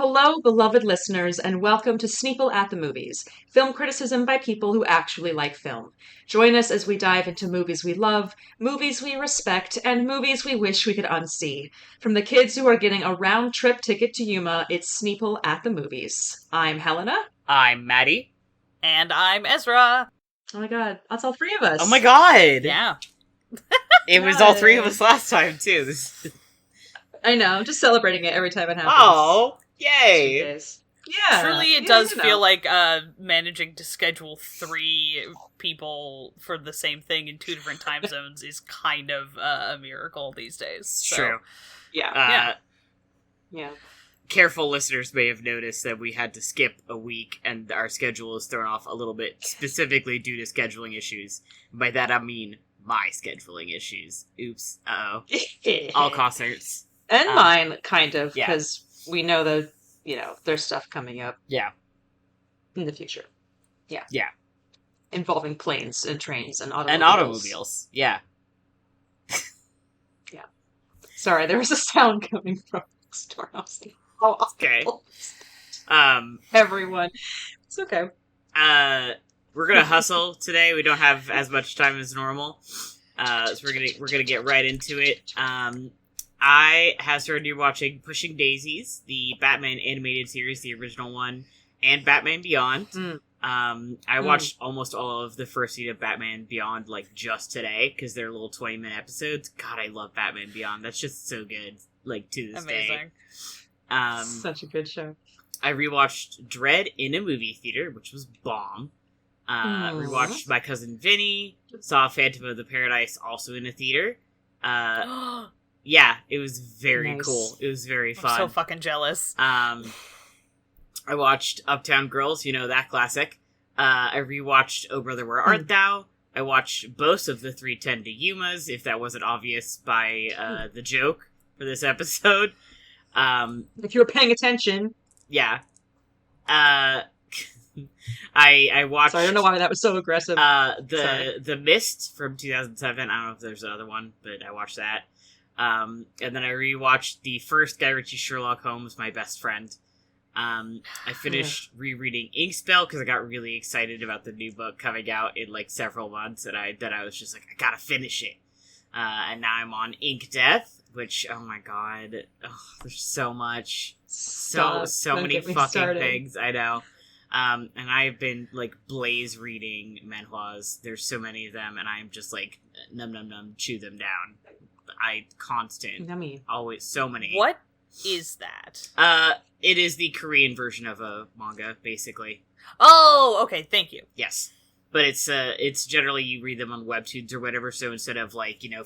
Hello, beloved listeners, and welcome to Sneople at the Movies, film criticism by people who actually like film. Join us as we dive into movies we love, movies we respect, and movies we wish we could unsee. From the kids who are getting a round-trip ticket to Yuma, it's Sneople at the Movies. I'm Helena. I'm Maddie. And I'm Ezra. Oh my god, that's all three of us. Oh my god! Yeah. It was all three of us last time, too. I know, just celebrating it every time it happens. Oh, yay! Yeah. Truly, it does feel like managing to schedule three people for the same thing in two different time zones is kind of a miracle these days. So. True. Yeah. Yeah. Careful listeners may have noticed that we had to skip a week and our schedule is thrown off a little bit, specifically due to scheduling issues. By that I mean my scheduling issues. Oops. Uh-oh. All concerts. And mine, kind of, yeah. because we know that, there's stuff coming up. Yeah. In the future. Yeah. Yeah. Involving planes and trains and automobiles. And automobiles. Yeah. Yeah. Sorry, there was a sound coming from next door. I was like, oh, okay. Everyone. It's okay. We're gonna hustle today. We don't have as much time as normal. So we're gonna get right into it. I have started watching Pushing Daisies, the Batman animated series, the original one, and Batman Beyond. I watched almost all of the first season of Batman Beyond, just today, because they're little 20-minute episodes. God, I love Batman Beyond. That's just so good, to this day. Such a good show. I rewatched Dread in a movie theater, which was bomb. Rewatched My Cousin Vinny. Saw Phantom of the Paradise also in a theater. Yeah, it was very cool. It was very fun. I'm so fucking jealous. I watched Uptown Girls, that classic. I rewatched Oh Brother, Where Art Thou? I watched both of the 310 to Yumas, if that wasn't obvious by the joke for this episode. If you were paying attention. Yeah. I watched... Sorry, I don't know why that was so aggressive. The Mist from 2007. I don't know if there's another one, but I watched that. And then I rewatched the first Guy Ritchie Sherlock Holmes, My Best Friend. I finished rereading Inkspell because I got really excited about the new book coming out in several months, and I was just like, I gotta finish it. And now I'm on Ink Death, which, oh my god, there's so much, so many fucking things. I know. And I've been blaze reading manhwas. There's so many of them, and I'm just num num num, chew them down. Yummy. Always so many. What is that? It is the Korean version of a manga, basically. Oh, okay, thank you. Yes. But it's generally you read them on webtoons or whatever, so instead of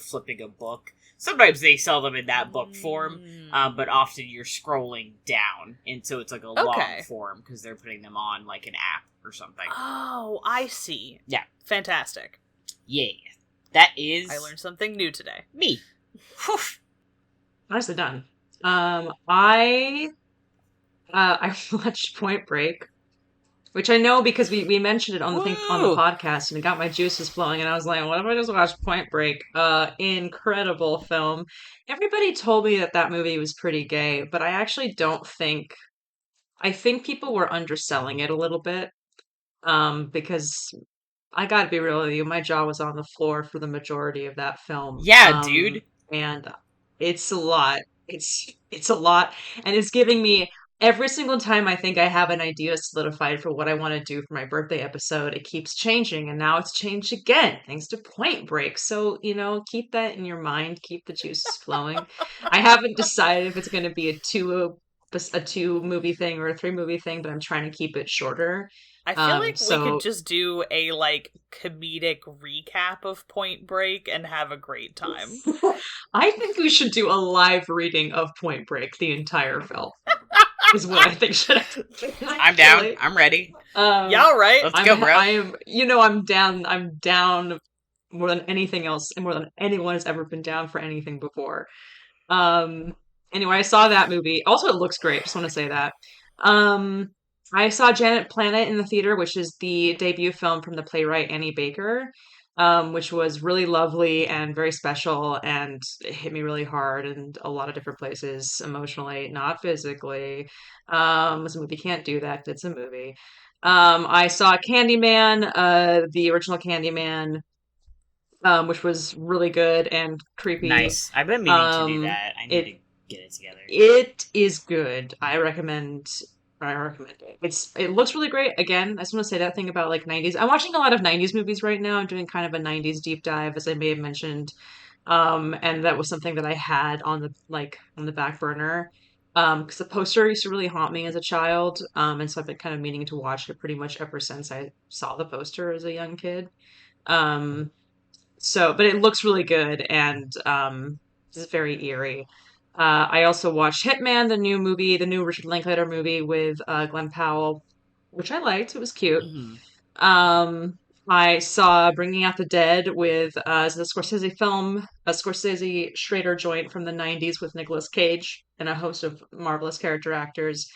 flipping a book, sometimes they sell them in that book form, but often you're scrolling down, and so it's a long form, because they're putting them on an app or something. Oh, I see. Yeah. Fantastic. Yeah. That is... I learned something new today. Me. Nicely done. I watched Point Break, which I know because we mentioned it on the podcast, and it got my juices flowing, and I was like, what if I just watched Point Break? Incredible film. Everybody told me that movie was pretty gay, but I actually don't think... I think people were underselling it a little bit, because... I gotta be real with you, my jaw was on the floor for the majority of that film. Yeah, dude. And it's a lot. It's a lot. And it's giving me, every single time I think I have an idea solidified for what I want to do for my birthday episode, it keeps changing. And now it's changed again, thanks to Point Break. So, keep that in your mind. Keep the juices flowing. I haven't decided if it's going to be a two movie thing or a 3 movie thing, but I'm trying to keep it shorter. I feel we could just do a comedic recap of Point Break and have a great time. I think we should do a live reading of Point Break, the entire film. Is what I think should happen. I'm down. I'm ready. Yeah, all right. Let's go, bro. I'm down. I'm down more than anything else, and more than anyone has ever been down for anything before. Anyway, I saw that movie. Also, it looks great. Just want to say that. I saw Janet Planet in the theater, which is the debut film from the playwright Annie Baker. which was really lovely and very special, and it hit me really hard in a lot of different places emotionally, not physically. This movie can't do that. It's a movie. I saw Candyman, the original Candyman, which was really good and creepy. Nice. I've been meaning to do Um, that. I need it to get it together. it is good. I recommend it. It looks really great. Again, I just want to say that thing about like 90s. I'm watching a lot of 90s movies right now. I'm doing kind of a 90s deep dive, as I may have mentioned. And that was something that I had on the back burner. Because the poster used to really haunt me as a child. And so I've been kind of meaning to watch it pretty much ever since I saw the poster as a young kid. Um, but it looks really good, and it's very eerie. I also watched Hitman, the new Richard Linklater movie with Glenn Powell, which I liked. It was cute. Hmm. Um, I saw Bringing Out the Dead with the Scorsese film, a Scorsese Schrader joint from the 90s with Nicolas Cage and a host of marvelous character actors.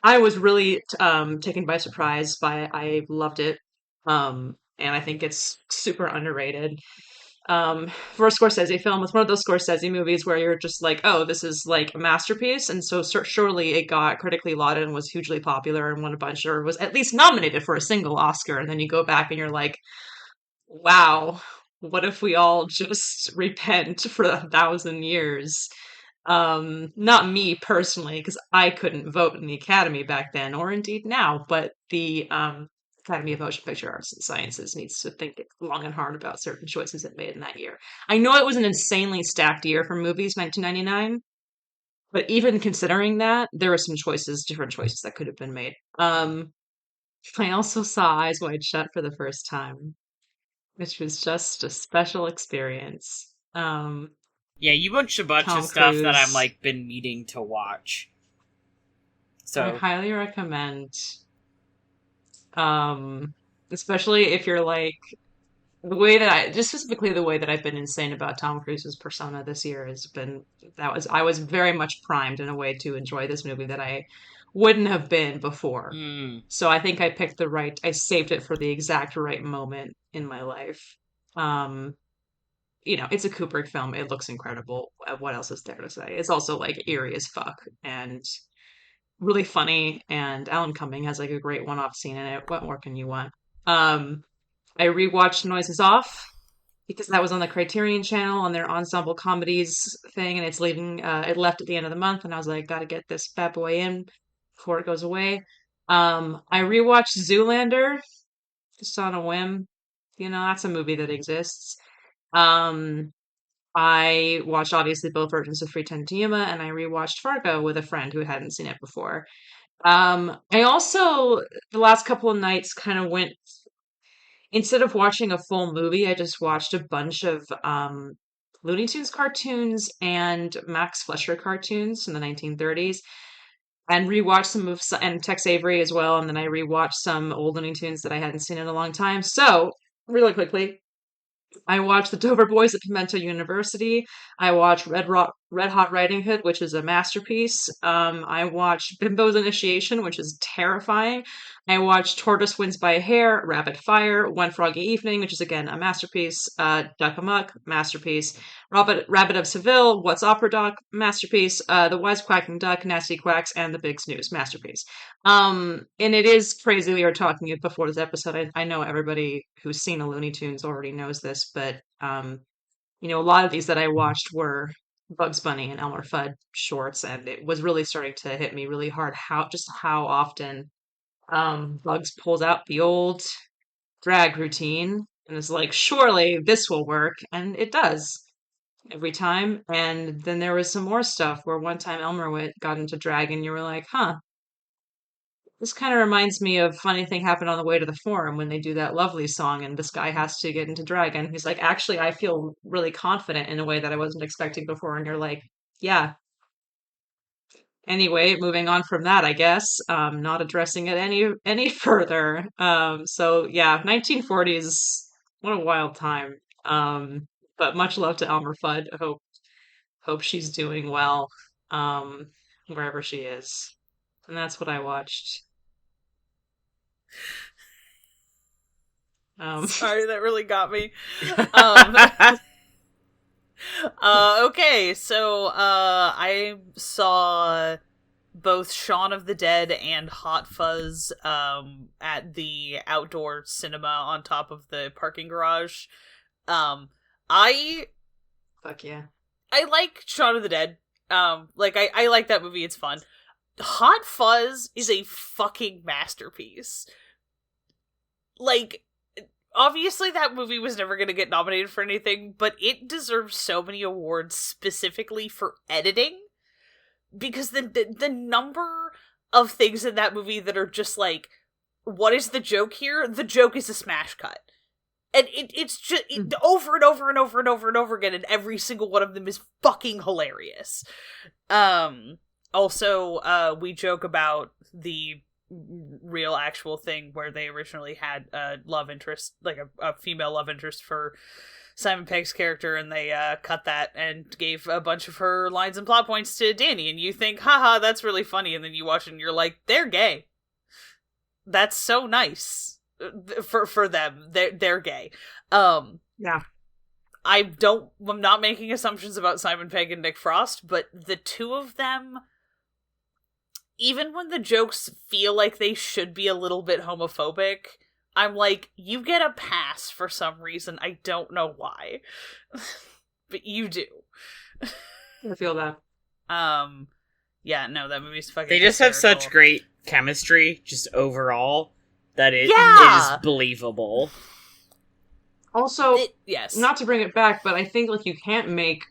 I was really taken by surprise by I loved it. And I think it's super underrated. For a Scorsese film, it's one of those Scorsese movies where you're just like, oh, this is like a masterpiece. And so surely it got critically lauded and was hugely popular and won a bunch, or was at least nominated for a single Oscar. And then you go back and you're like, wow, what if we all just repent for 1,000 years? Not me personally, because I couldn't vote in the Academy back then, or indeed now, but the Academy of Motion Picture Arts and Sciences needs to think long and hard about certain choices it made in that year. I know it was an insanely stacked year for movies, 1999, but even considering that, there were some different choices that could have been made. I also saw Eyes Wide Shut for the first time, which was just a special experience. Yeah, you watched a bunch of Tom stuff that I'm Cruise. like been needing to watch. I So, highly recommend, um, especially if you're like just specifically the way that I've been insane about Tom Cruise's persona this year has been I was very much primed in a way to enjoy this movie that I wouldn't have been before. mm, So I think I saved it for the exact right moment in my life. Um, it's a Kubrick film. It looks incredible. What else is there to say? It's also like eerie as fuck and really funny. And Alan Cumming has like a great one-off scene in it. What more can you want? Um, I rewatched Noises Off because that was on the Criterion Channel on their ensemble comedies thing, and it left at the end of the month, and I was like, gotta get this bad boy in before it goes away. I rewatched Zoolander just on a whim. That's a movie that exists. Um, I watched obviously both versions of 3:10 to Yuma, and I rewatched Fargo with a friend who hadn't seen it before. I also the last couple of nights kind of went instead of watching a full movie, I just watched a bunch of Looney Tunes cartoons and Max Fleischer cartoons from the 1930s, and rewatched and Tex Avery as well. And then I rewatched some old Looney Tunes that I hadn't seen in a long time. So, really quickly, I watched The Dover Boys at Pimento University. I watched Red Hot Riding Hood, which is a masterpiece. I watched Bimbo's Initiation, which is terrifying. I watched Tortoise Wins by a Hair, Rapid Fire, One Froggy Evening, which is again a masterpiece. Duck Amuck, masterpiece. Rabbit of Seville, What's Opera Doc, masterpiece. The Wisecracking Duck, Nasty Quacks, and The Big Snooze, masterpiece. And it is crazy we were talking it before this episode. I know everybody who's seen a Looney Tunes already knows this, but a lot of these that I watched were Bugs Bunny and Elmer Fudd shorts, and it was really starting to hit me really hard how often Bugs pulls out the old drag routine and is like, surely this will work, and it does every time. And then there was some more stuff where one time Elmer got into drag, and you were like, huh, this kind of reminds me of Funny Thing Happened on the Way to the Forum when they do that lovely song and this guy has to get into drag. And he's like, actually, I feel really confident in a way that I wasn't expecting before. And you're like, yeah. Anyway, moving on from that, I guess, not addressing it any further. So yeah, 1940s, what a wild time. But much love to Elmer Fudd. Hope she's doing well, wherever she is. And that's what I watched. Sorry, that really got me. Okay, so I saw both Shaun of the Dead and Hot Fuzz at the outdoor cinema on top of the parking garage. I Fuck yeah. I like Shaun of the Dead. I like that movie, it's fun. Hot Fuzz is a fucking masterpiece. Like, obviously that movie was never going to get nominated for anything, but it deserves so many awards specifically for editing, because the number of things in that movie that are just like, what is the joke here? The joke is a smash cut. And it's just over and over and over and over and over again, and every single one of them is fucking hilarious. Also, we joke about the real actual thing where they originally had a love interest, like a female love interest for Simon Pegg's character, and they cut that and gave a bunch of her lines and plot points to Danny, and you think, haha, that's really funny, and then you watch it and you're like, they're gay. That's so nice. For them, they're gay. Yeah. I'm not making assumptions about Simon Pegg and Nick Frost, but the two of them, even when the jokes feel like they should be a little bit homophobic, I'm like, you get a pass for some reason. I don't know why. But you do. I feel that. Yeah, no, that movie's fucking They just have hysterical. such great chemistry, just overall, that it Yeah! is believable. Also, yes. not to bring it back, but I think like you can't make.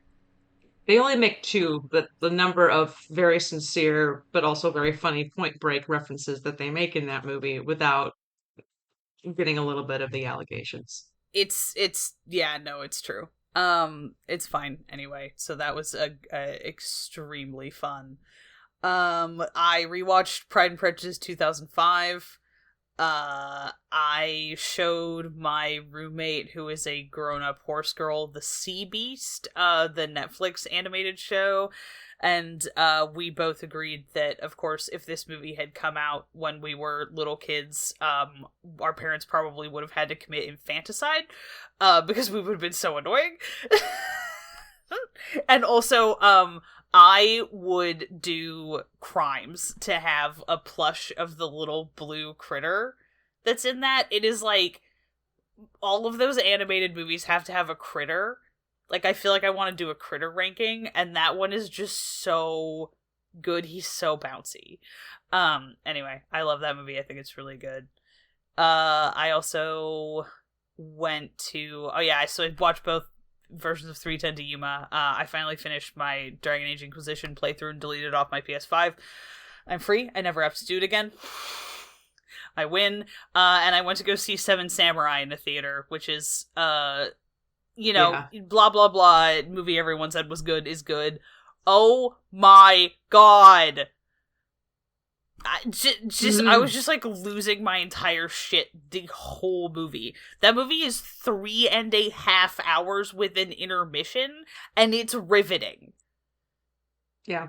They only make two, but the number of very sincere but also very funny Point Break references that they make in that movie without getting a little bit of the allegations. It's yeah, no, it's true. It's fine anyway. So that was a extremely fun. I rewatched Pride and Prejudice 2005. I showed my roommate, who is a grown-up horse girl, The Sea Beast, the Netflix animated show, and we both agreed that, of course, if this movie had come out when we were little kids, our parents probably would have had to commit infanticide, because we would have been so annoying. And also, I would do crimes to have a plush of the little blue critter that's in that. It is like, all of those animated movies have to have a critter. Like, I feel like I want to do a critter ranking, and that one is just so good. He's so bouncy. Anyway, I love that movie. I think it's really good. I also went to, so I watched both versions of 310 to Yuma. I finally finished my Dragon Age Inquisition playthrough and deleted it off my PS5. I'm free. I never have to do it again. I win. And I went to go see Seven Samurai in the theater, which is, blah, blah, blah. Movie everyone said was good is good. Oh my god. I was just like losing my entire shit the whole movie. That movie is 3.5 hours with an intermission, and it's riveting. Yeah.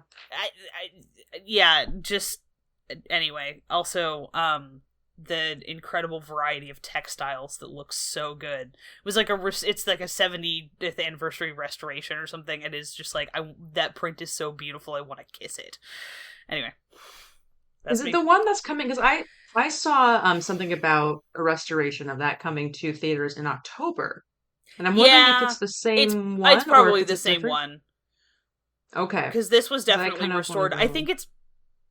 Anyway. Also, the incredible variety of textiles that looks so good. It was like it's like a 70th anniversary restoration or something. It is just like, that print is so beautiful, I want to kiss it. Anyway. Is it the one that's coming? Because I saw something about a restoration of that coming to theaters in October, and I'm wondering if it's the same one. It's probably or if the it's same different. one. Okay, because this was definitely kind of restored. wanna I go. think it's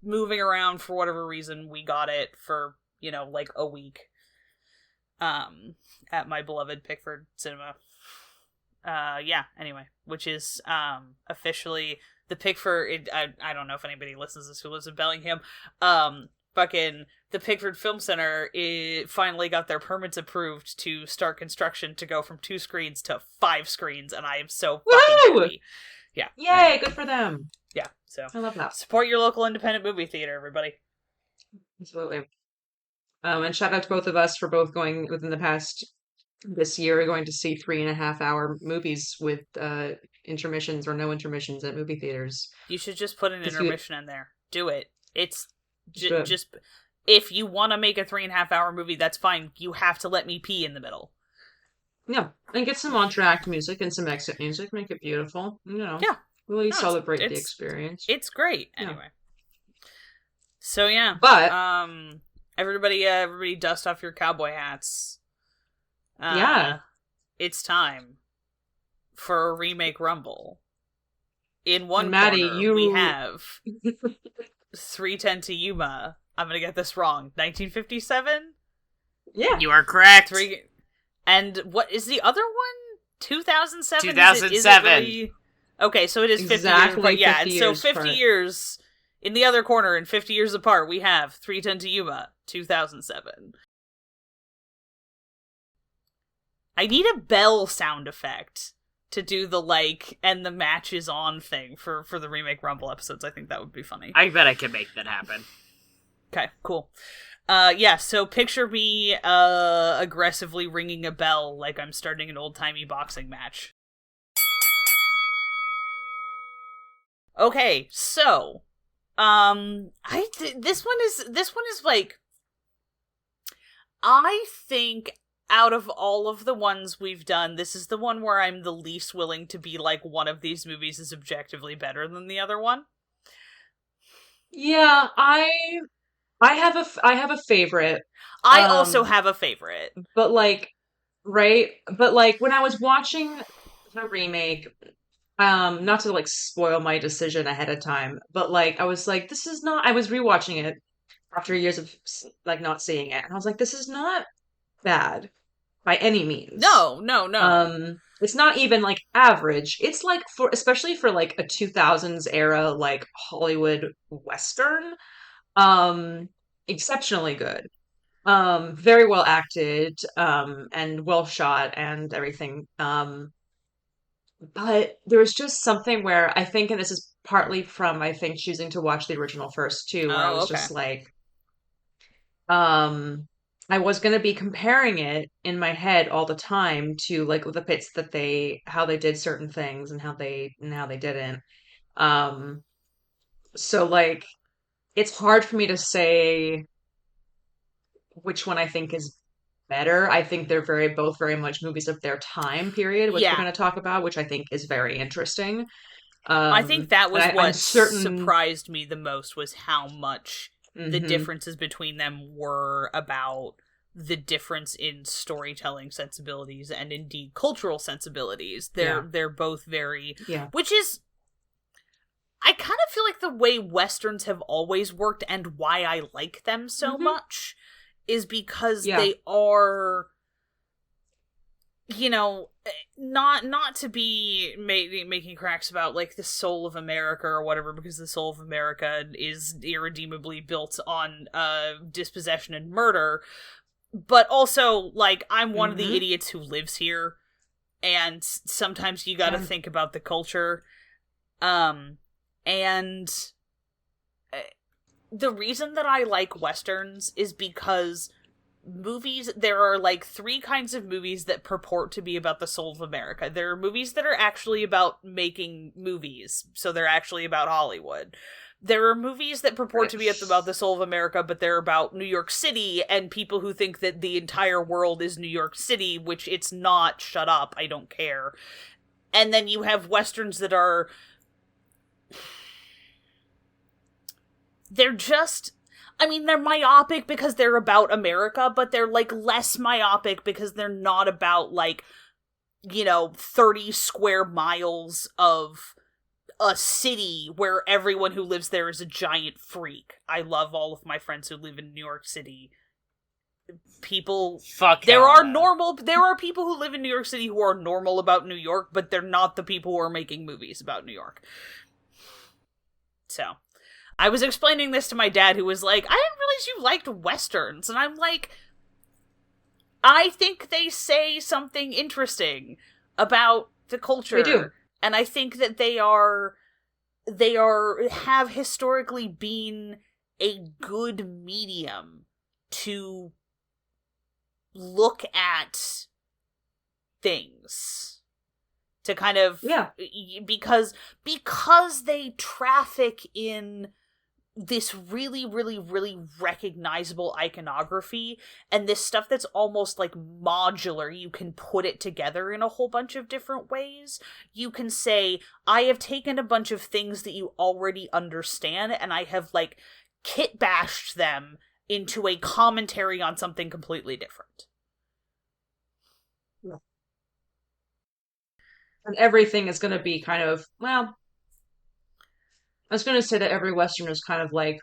moving around for whatever reason. We got it for like a week, at my beloved Pickford Cinema. Anyway, which is officially. The Pickford, I don't know if anybody listens to this who lives in Bellingham, the Pickford Film Center finally got their permits approved to start construction to go from 2 screens to 5 screens, and I am so fucking happy. Yeah. Yay, good for them. Yeah, so. I love that. Support your local independent movie theater, everybody. Absolutely. And shout out to both of us for both going within the past this year, going to see 3.5 hour movies with intermissions or no intermissions at movie theaters. You should just put an intermission in there. Do it. It's just if you want to make a 3.5-hour movie, that's fine. You have to let me pee in the middle. Yeah, and get some entr'acte music and some exit music. Make it beautiful. Yeah. Really No, celebrate the experience. It's great. Anyway. So yeah. But everybody dust off your cowboy hats. It's time for a Remake Rumble. In one Maddie, corner, we have 310 to Yuma. I'm gonna get this wrong. 1957? Yeah. You are correct. And what is the other one? 2007? 2007. Okay, so it is 50 exactly years. But yeah, 50 and so years 50 apart. years in the other corner and 50 years apart, we have 310 to Yuma, 2007. I need a bell sound effect to do the and the match is on thing for the Remake Rumble episodes. I think that would be funny. I bet I can make that happen. Okay, cool. So picture me aggressively ringing a bell like I'm starting an old-timey boxing match. Okay, so this one is like, I think out of all of the ones we've done, this is the one where I'm the least willing to be like, one of these movies is objectively better than the other one. Yeah, I have a favorite. I also have a favorite. But when I was watching the remake, not to spoil my decision ahead of time, but I was like, this is not, I was rewatching it after years of not seeing it, and I was like, this is not bad by any means. No. It's not even average. It's especially for a 2000s era Hollywood Western, exceptionally good. Very well acted, and well shot and everything. But there was just something where I think, and this is partly from, I think, choosing to watch the original first too, where I was just I was going to be comparing it in my head all the time to the bits that how they did certain things and how they didn't. So it's hard for me to say which one I think is better. I think they're both very much movies of their time period, which we're going to talk about, which I think is very interesting. I think that was what surprised me the most, was how much the differences between them were about the difference in storytelling sensibilities and indeed cultural sensibilities. They're both very, which is, I kind of feel like the way Westerns have always worked and why I like them so much is because they are, not to be making cracks about the soul of America or whatever, because the soul of America is irredeemably built on dispossession and murder, but also I'm one of the idiots who lives here, and sometimes you gotta think about the culture, and the reason that I like Westerns is because there are 3 kinds of movies that purport to be about the soul of America. There are movies that are actually about making movies, so they're actually about Hollywood. There are movies that purport to be about the soul of America, but they're about New York City and people who think that the entire world is New York City, which it's not. Shut up, I don't care. And then you have Westerns that are... they're just... they're myopic because they're about America, but they're, less myopic because they're not about, 30 square miles of a city where everyone who lives there is a giant freak. I love all of my friends who live in New York City. There are people who live in New York City who are normal about New York, but they're not the people who are making movies about New York. So... I was explaining this to my dad, who was like, I didn't realize you liked Westerns. And I'm like, I think they say something interesting about the culture. They do. And I think that they have historically been a good medium to look at things. To kind of... because they traffic in this really, really, really recognizable iconography, and this stuff that's almost like modular. You can put it together in a whole bunch of different ways. You can say, I have taken a bunch of things that you already understand, and I have, like, kit bashed them into a commentary on something completely different. And everything is going to be kind of, well, I was going to say that every Western is kind of like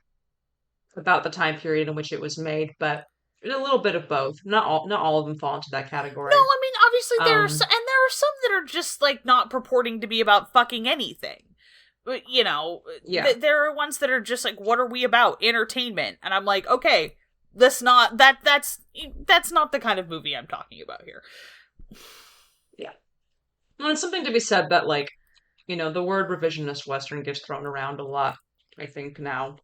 about the time period in which it was made, but a little bit of both. Not all of them fall into that category. No, I mean, obviously there are some, and there are some that are just, like, not purporting to be about fucking anything. But, you know, there are ones that are just like, what are we about? Entertainment. And I'm like, okay, that's not the kind of movie I'm talking about here. Yeah. Well, it's something to be said that, like, you know, the word revisionist Western gets thrown around a lot, I think, now.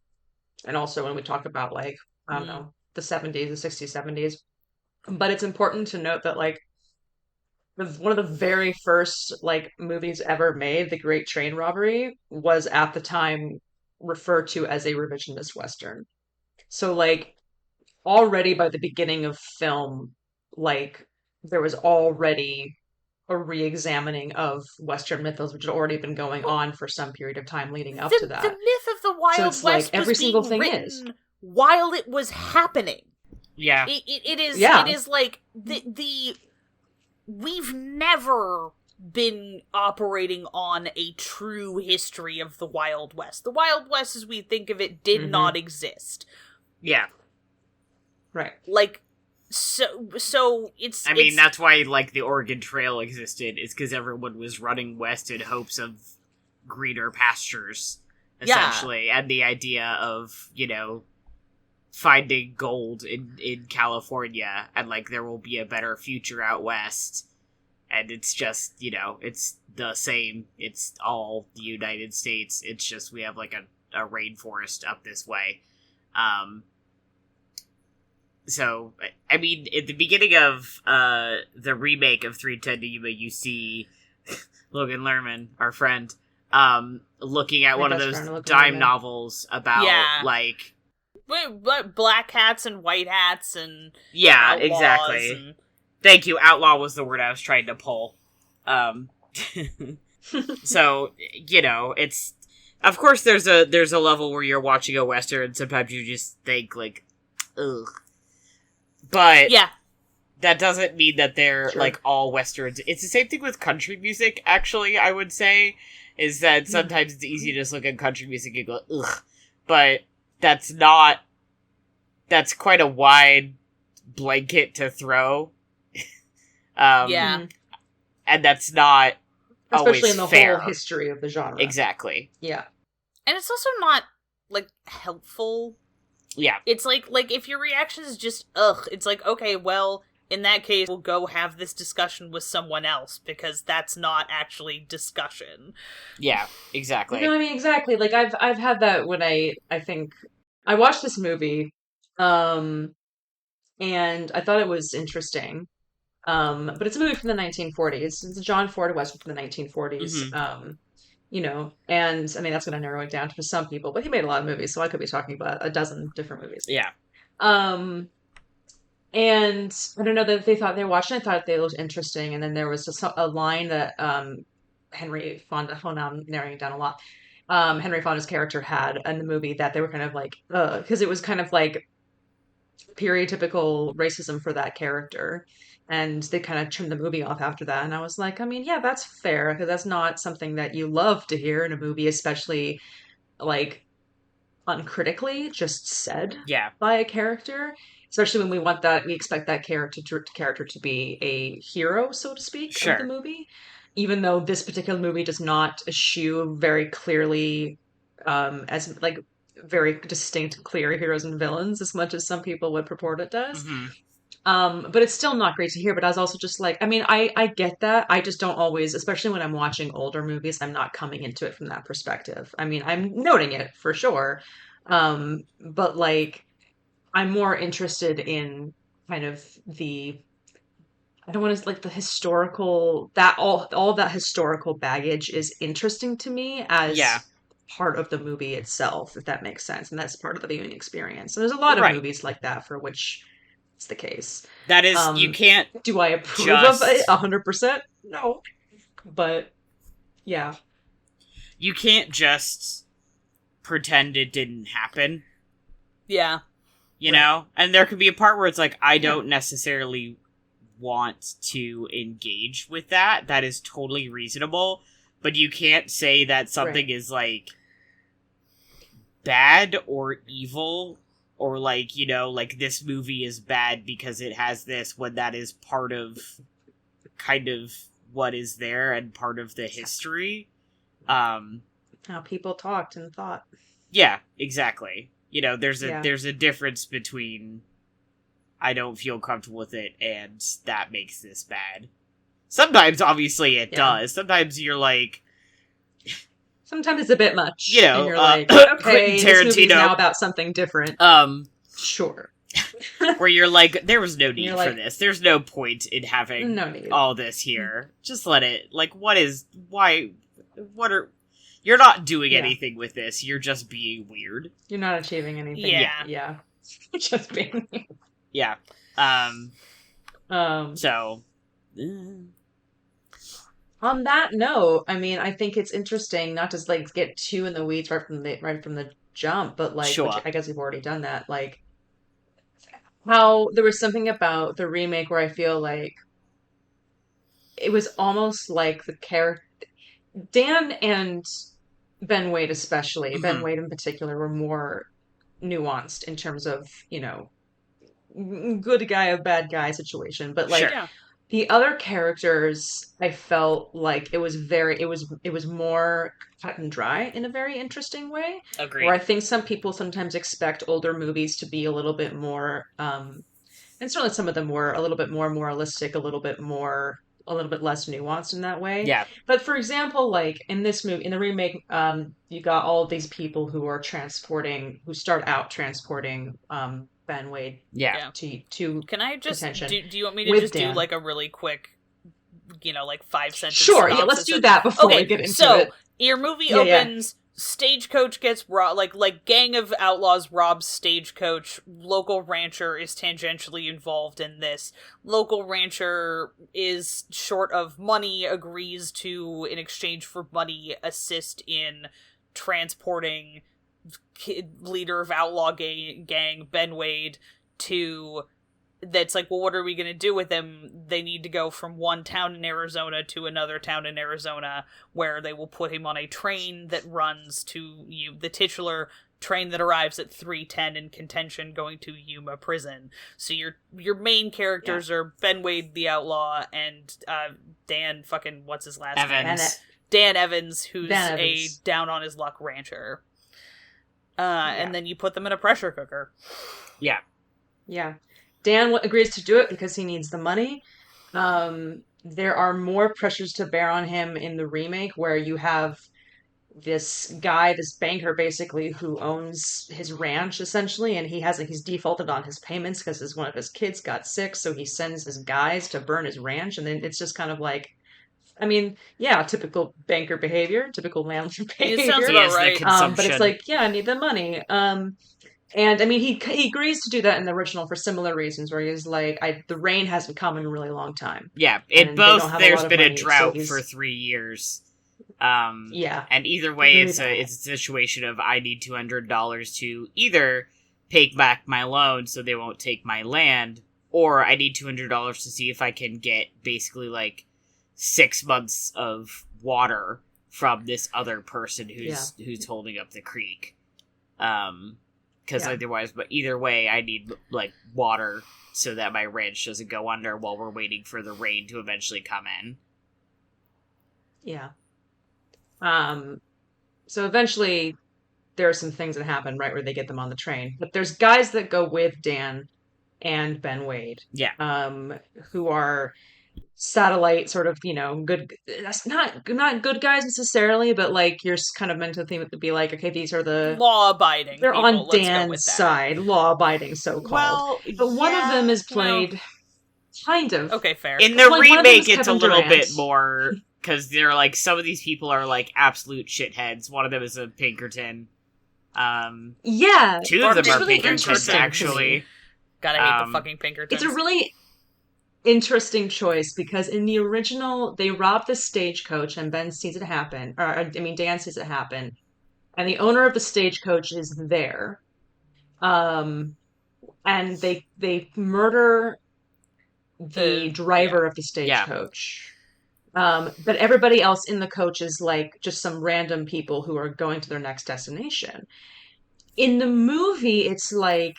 And also when we talk about, like, I don't know, the 70s, the 60s, 70s. But it's important to note that, like, one of the very first, like, movies ever made, The Great Train Robbery, was at the time referred to as a revisionist Western. So, like, already by the beginning of film, like, there was already a re-examining of Western mythos, which had already been going on for some period of time leading up to that. The myth of the Wild so it's West like every was single being thing written is while it was happening. Yeah. It is. Yeah. It is like the we've never been operating on a true history of the Wild West. The Wild West, as we think of it, did not exist. Yeah. Right. Like, so it's... I mean, that's why, like, the Oregon Trail existed, is because everyone was running west in hopes of greener pastures, essentially, and the idea of, you know, finding gold in California, and, like, there will be a better future out west, and it's just, you know, it's the same, it's all the United States, it's just we have, like, a rainforest up this way. So, I mean, at the beginning of the remake of 3:10 to Yuma, you see Logan Lerman, our friend, looking at one of those dime novels about, like... black hats and white hats and... Yeah, exactly. And... Thank you, outlaw was the word I was trying to pull. So, you know, it's... Of course there's a level where you're watching a Western and sometimes you just think, like, ugh. But yeah, that doesn't mean that they're, like, all Westerns. It's the same thing with country music, actually, I would say, is that sometimes it's easy to just look at country music and go, ugh. But that's quite a wide blanket to throw. Yeah. And that's not especially in the fair. whole history of the genre. Exactly. Yeah. And it's also not, like, helpful. Yeah. It's like if your reaction is just, ugh, it's like, okay, well, in that case, we'll go have this discussion with someone else, because that's not actually discussion. Yeah, exactly. No, I mean, exactly. Like, I've had that when I think, I watched this movie, and I thought it was interesting, but it's a movie from the 1940s. It's a John Ford Western from the 1940s, you know, and I mean, that's going to narrow it down to some people, but he made a lot of movies, so I could be talking about a dozen different movies. Yeah. And I don't know that they watched it, I thought they looked interesting, and then there was a line that Henry Fonda, hold on, I'm narrowing it down a lot. Henry Fonda's character had in the movie that they were kind of like, because it was kind of like stereotypical racism for that character. And they kind of trimmed the movie off after that. And I was like, I mean, yeah, that's fair, because that's not something that you love to hear in a movie, especially, like, uncritically just said by a character. Especially when we expect that character to be a hero, so to speak, of the movie. Even though this particular movie does not eschew very clearly, as, like, very distinct, clear heroes and villains, as much as some people would purport it does. But it's still not great to hear. But I was also just like, I mean, I get that. I just don't always, especially when I'm watching older movies, I'm not coming into it from that perspective. I mean, I'm noting it for sure. But, like, I'm more interested in kind of I don't want to, like, the historical, that all that historical baggage is interesting to me as part of the movie itself, if that makes sense, and that's part of the viewing experience. So there's a lot of Right. movies like that for which it's the case. That is, you can't Do I approve just... of it 100%? No. But, yeah. You can't just pretend it didn't happen. Yeah. You know? And there could be a part where it's like, I don't necessarily want to engage with that. That is totally reasonable. But you can't say that something is, like, bad or evil, or, like, you know, like, this movie is bad because it has this, when that is part of kind of what is there and part of the history. How people talked and thought. Yeah, exactly. You know, there's a difference between I don't feel comfortable with it and that makes this bad. Sometimes, obviously, it does. Sometimes you're like... Sometimes it's a bit much. You know, and you're like, okay, this movie's Tarantino, now about something different. Sure. Where you're like, there was no need for this. There's no point in having all this here. Just let it... Like, what are... You're not doing anything with this. You're just being weird. You're not achieving anything. Yeah. Just being weird. Yeah. So... On that note, I mean, I think it's interesting not to like get too in the weeds right from the jump, but like, which I guess we've already done that. Like, how there was something about the remake where I feel like it was almost like the character Dan and Ben Wade, especially Ben Wade in particular, were more nuanced in terms of, you know, good guy of bad guy situation, but like. Sure. The other characters, I felt like it was more cut and dry in a very interesting way. Agreed. Where I think some people sometimes expect older movies to be a little bit more, and certainly some of them were a little bit more moralistic, a little bit less nuanced in that way. Yeah. But for example, like in this movie, in the remake, you got all of these people who start out transporting, Ben Wade to Can I just contention do you want me to just Dan. do like a really quick, you know, like 5-sentence Sure, yeah, let's do that before we get into it. Your movie opens, stagecoach gets robbed, like gang of outlaws robs stagecoach, local rancher is tangentially involved in this. Local rancher is short of money, agrees to, in exchange for money, assist in transporting leader of outlaw gang Ben Wade to... That's like, well, what are we going to do with him? They need to go from one town in Arizona to another town in Arizona, where they will put him on a train that runs to the titular train that arrives at 3:10 in contention, going to Yuma prison. So your main characters are Ben Wade the outlaw and Dan fucking what's his last name? Dan Evans, who's a down on his luck rancher. And then you put them in a pressure cooker. Yeah. Yeah. Dan agrees to do it because he needs the money. There are more pressures to bear on him in the remake, where you have this guy, this banker basically, who owns his ranch essentially, and he's defaulted on his payments because one of his kids got sick, so he sends his guys to burn his ranch, and then it's just kind of like, I mean, yeah, typical banker behavior, typical landlord behavior. It sounds about right. But it's like, yeah, I need the money. And I mean, he agrees to do that in the original for similar reasons, where he's like, the rain hasn't come in a really long time. Yeah, there's been a drought for 3 years. And either way, it's a situation of I need $200 to either pay back my loan so they won't take my land, or I need $200 to see if I can get basically like 6 months of water from this other person who's holding up the creek. Because otherwise, but either way, I need like water so that my ranch doesn't go under while we're waiting for the rain to eventually come in. Yeah. So eventually there are some things that happen, right, where they get them on the train. But there's guys that go with Dan and Ben Wade. Yeah. Who are satellite sort of, you know, good. That's not good guys necessarily, but like you're kind of meant to think to be like, okay, these are the law-abiding. They're people. on Dan's side, law-abiding, so-called. Well, but one of them is played kind of. Okay, fair. In the remake, it's a little bit more because they're like, some of these people are like absolute shitheads. One of them is a Pinkerton. Yeah. Two of them it's are really Pinkertons, interesting. actually. Gotta hate the fucking Pinkertons. It's a really interesting choice because in the original, they rob the stagecoach and Ben sees it happen. Or, I mean, Dan sees it happen. And the owner of the stagecoach is there. And they murder the driver of the stagecoach. But everybody else in the coach is like just some random people who are going to their next destination. In the movie, it's like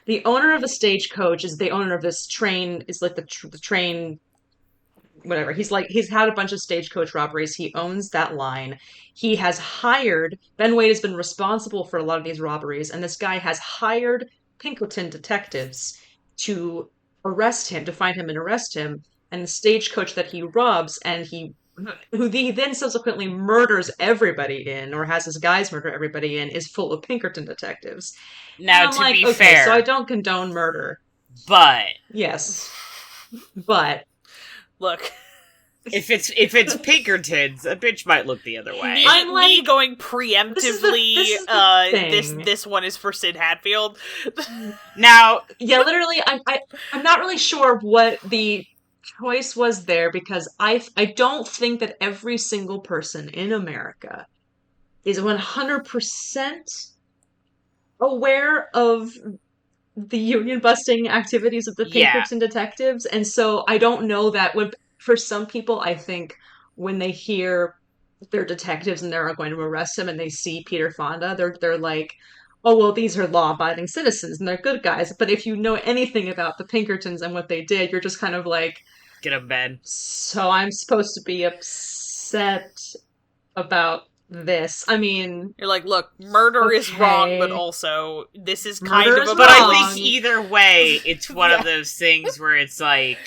the owner of the stagecoach is the owner of this train, is like the train, whatever. He's had a bunch of stagecoach robberies. He owns that line. He has hired, Ben Wade has been responsible for a lot of these robberies, and this guy has hired Pinkerton detectives to arrest him, to find him and arrest him. And the stagecoach that he robs and who he then subsequently murders everybody in, or has his guys murder everybody in, is full of Pinkerton detectives. Now, to be fair, so I don't condone murder. But yes, but look, if it's Pinkertons, a bitch might look the other way. I'm like, me going preemptively. This one is for Sid Hatfield. Now, yeah, literally, I'm not really sure what the choice was there, because I don't think that every single person in America is 100% aware of the union busting activities of the Pinkerton detectives, and so I don't know that for some people, I think when they hear they're detectives and they're going to arrest him and they see Peter Fonda, they're like, oh, well, these are law-abiding citizens and they're good guys. But if you know anything about the Pinkertons and what they did, you're just kind of like, get him, Ben. So I'm supposed to be upset about this. I mean, you're like, look, murder is wrong, but also this is kind Murder of a. But I think either way, it's one of those things where it's like,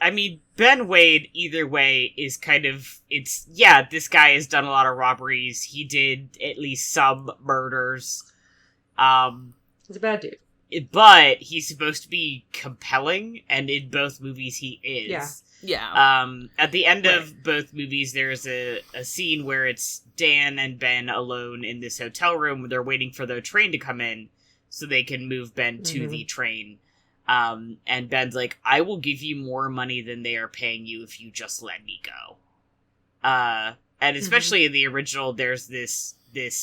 I mean, Ben Wade, either way, is kind of, it's, yeah, this guy has done a lot of robberies. He did at least some murders. he's a bad dude. But he's supposed to be compelling, and in both movies he is. Yeah. At the end of both movies, there's a scene where it's Dan and Ben alone in this hotel room. They're waiting for the train to come in so they can move Ben to the train. And Ben's like, I will give you more money than they are paying you if you just let me go. And especially in the original, there's this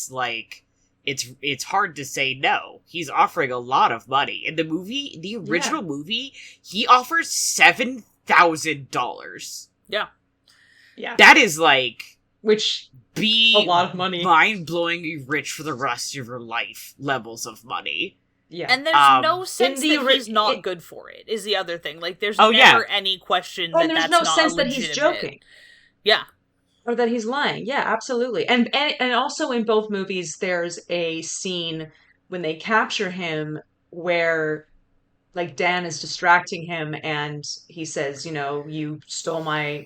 like, it's hard to say no. He's offering a lot of money. In the original movie, he offers $7,000. Yeah. That is like, which be a lot of money, mind-blowingly rich for the rest of your life levels of money. Yeah, and there's no sense that he's not good for it. Is the other thing, like there's never any question that there's that's no not sense that he's joking. Yeah. Or that he's lying. Yeah, absolutely. And also in both movies, there's a scene when they capture him where, like, Dan is distracting him and he says, you know, you stole my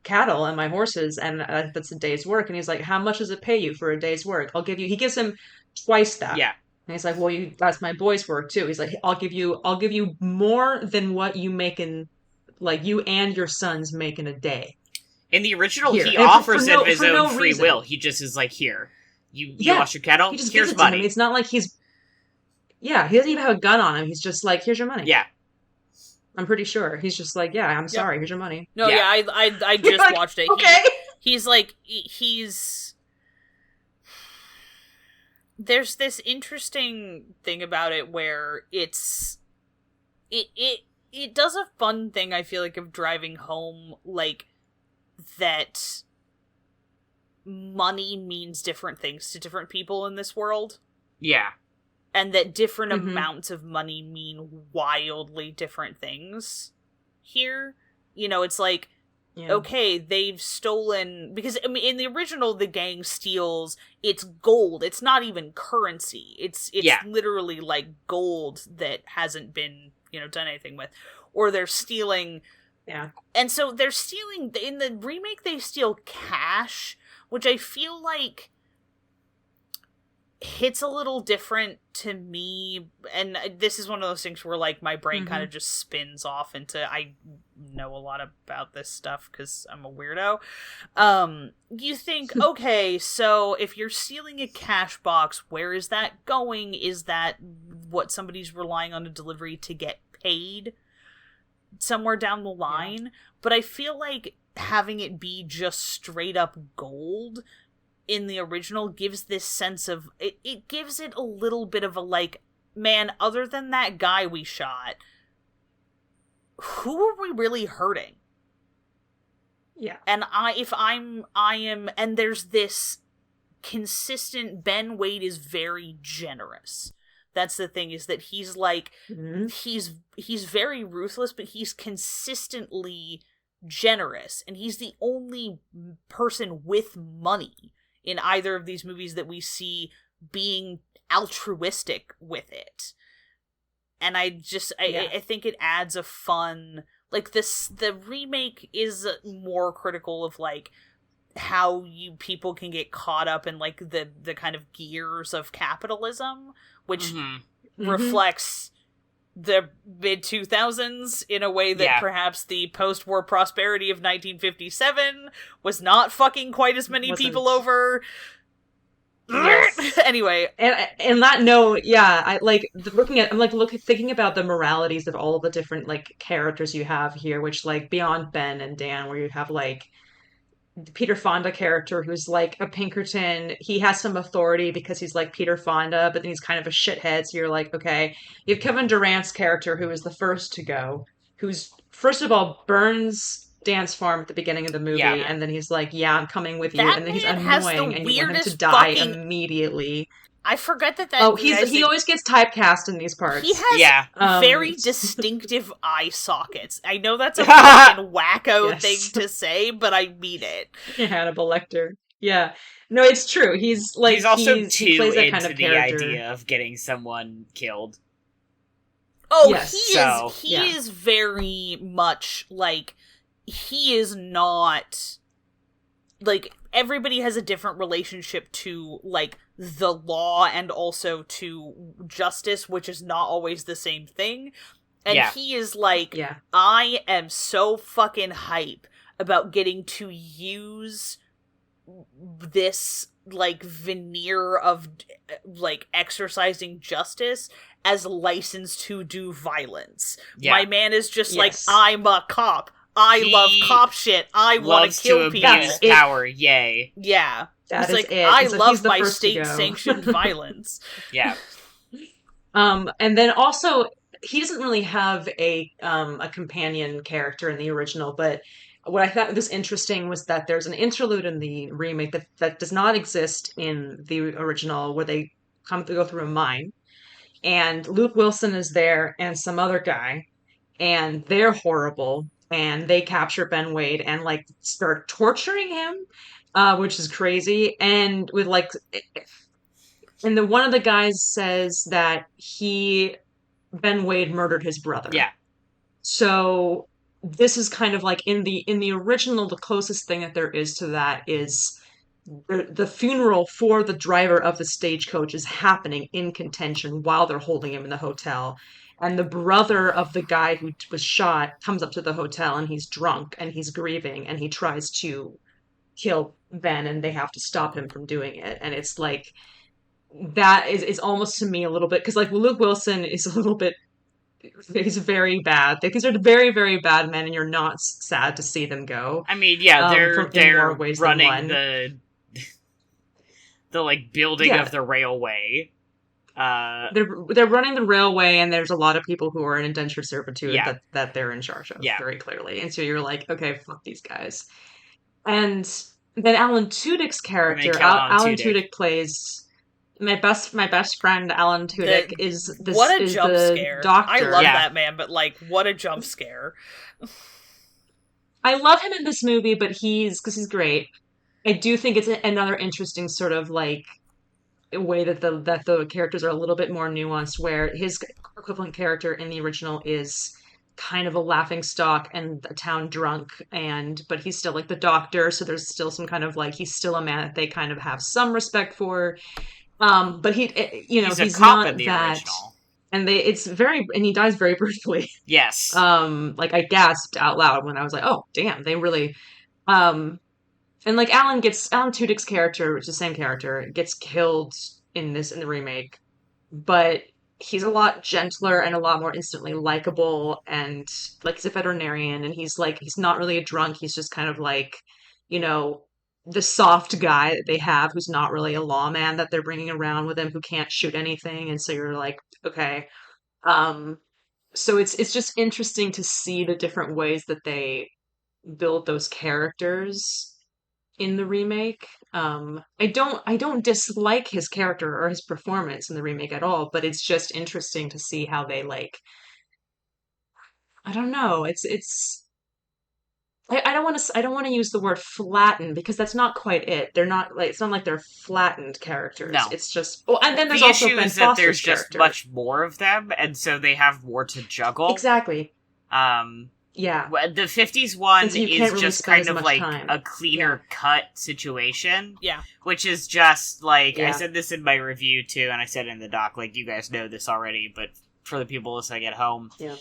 cattle and my horses and that's a day's work. And he's like, how much does it pay you for a day's work? He gives him twice that. Yeah. And he's like, well, that's my boy's work too. He's like, I'll give you more than what you make in, like, you and your sons make in a day. In the original, he offers it of his own free will. He just is like, here, you lost your cattle, he just here's gives it money. to him. It's not like he doesn't even have a gun on him. He's just like, here's your money. Yeah. I'm pretty sure. He's just like, yeah, I'm sorry, here's your money. No, I just watched it. Okay. There's this interesting thing about it where it does a fun thing, I feel like, of driving home, like, that money means different things to different people in this world. Yeah. And that different amounts of money mean wildly different things here. You know, it's like, okay, they've stolen... Because, I mean, in the original, the gang steals, it's gold. It's not even currency. It's literally, like, gold that hasn't been, done anything with. Or they're stealing... Yeah. And so they're stealing... In the remake, they steal cash, which I feel like... hits a little different to me, and this is one of those things where like my brain kind of just spins off into, I know a lot about this stuff because I'm a weirdo. You think, okay, so if you're stealing a cash box, where is that going? Is that what somebody's relying on a delivery to get paid somewhere down the line? Yeah. But I feel like having it be just straight up gold in the original gives this sense of, it gives it a little bit of a like, man, other than that guy we shot, who are we really hurting? Yeah. And and there's this consistent, Ben Wade is very generous. That's the thing, is that he's like, he's very ruthless, but he's consistently generous, and he's the only person with money in either of these movies that we see being altruistic with it. And I think it adds a fun, like, the remake is more critical of like how people can get caught up in like the kind of gears of capitalism, which reflects the mid-2000s in a way that perhaps the post-war prosperity of 1957 was not fucking quite as many people over. Yes. Anyway, and that note, I like thinking about the moralities of all of the different like characters you have here, which like beyond Ben and Dan, where you have like Peter Fonda character who's like a Pinkerton. He has some authority because he's like Peter Fonda, but then he's kind of a shithead. So you're like, okay. You have Kevin Durant's character who is the first to go, who's first of all burns Dan's farm at the beginning of the movie, and then he's like, yeah, I'm coming with you, and then he's annoying and you want him to die immediately. I forget that. He always gets typecast in these parts. He has very distinctive eye sockets. I know that's a fucking wacko thing to say, but I mean it. Hannibal Lecter. Yeah. No, it's true. He's also he plays that kind of character. Idea of getting someone killed. Oh, yes. He is very much like, he is not like, everybody has a different relationship to like the law and also to justice, which is not always the same thing. And he is like, I am so fucking hype about getting to use this like veneer of like exercising justice as license to do violence. My man is just like, I'm a cop. I love cop shit. I want to kill people. Abuse power, yay. Yeah. That it's like, it. I love my state-sanctioned violence. Yeah. And then also, he doesn't really have a companion character in the original, but what I thought was interesting was that there's an interlude in the remake that does not exist in the original, where they go through a mine, and Luke Wilson is there and some other guy, and they're horrible. And they capture Ben Wade and like start torturing him, which is crazy. And with like, and one of the guys says that Ben Wade murdered his brother. Yeah. So this is kind of like in the original, the closest thing that there is to that is the funeral for the driver of the stagecoach is happening in contention while they're holding him in the hotel. And the brother of the guy who was shot comes up to the hotel, and he's drunk and he's grieving, and he tries to kill Ben, and they have to stop him from doing it. And it's like, that is almost to me a little bit, because like Luke Wilson is a little bit, he's very bad. These are very, very bad men, and you're not sad to see them go. I mean, they're running the like building of the railway. They're running the railway, and there's a lot of people who are in indentured servitude that they're in charge of, very clearly. And so you're like, okay, fuck these guys. And then Alan Tudyk's character, Alan Tudyk plays my best friend. Alan Tudyk is a jump scare. Doctor. I love that man, but like, what a jump scare! I love him in this movie, but he's great. I do think it's another interesting sort of like way that the characters are a little bit more nuanced, where his equivalent character in the original is kind of a laughingstock and a town drunk, but he's still like the doctor, so there's still some kind of like, he's still a man that they kind of have some respect for. But He's a he's cop not in the that, original. and he dies very briefly. Yes. Like I gasped out loud when I was like, oh damn, they really, um, and like Alan Tudyk's character, which is the same character, gets killed in the remake, but he's a lot gentler and a lot more instantly likable, and like he's a veterinarian, and he's not really a drunk, he's just kind of like, you know, the soft guy that they have who's not really a lawman that they're bringing around with him who can't shoot anything, and so you're like, okay. Um, so it's just interesting to see the different ways that they build those characters in the remake. I don't dislike his character or his performance in the remake at all, but it's just interesting to see how they like, I don't know. I don't want to use the word flatten because that's not quite it. They're not like it's not like they're flattened characters. No. It's just well, and then there's The also issue Ben is that Foster's there's just character. much more of them, and so they have more to juggle. Exactly. Um, Yeah. the 50s one And so you is can't really just spend kind as of much like time. a cleaner cut situation. Yeah. Which is just like, I Yeah. said this in my review too, and I said in the doc, like, you guys know this already, but for the people listening at home, Yeah.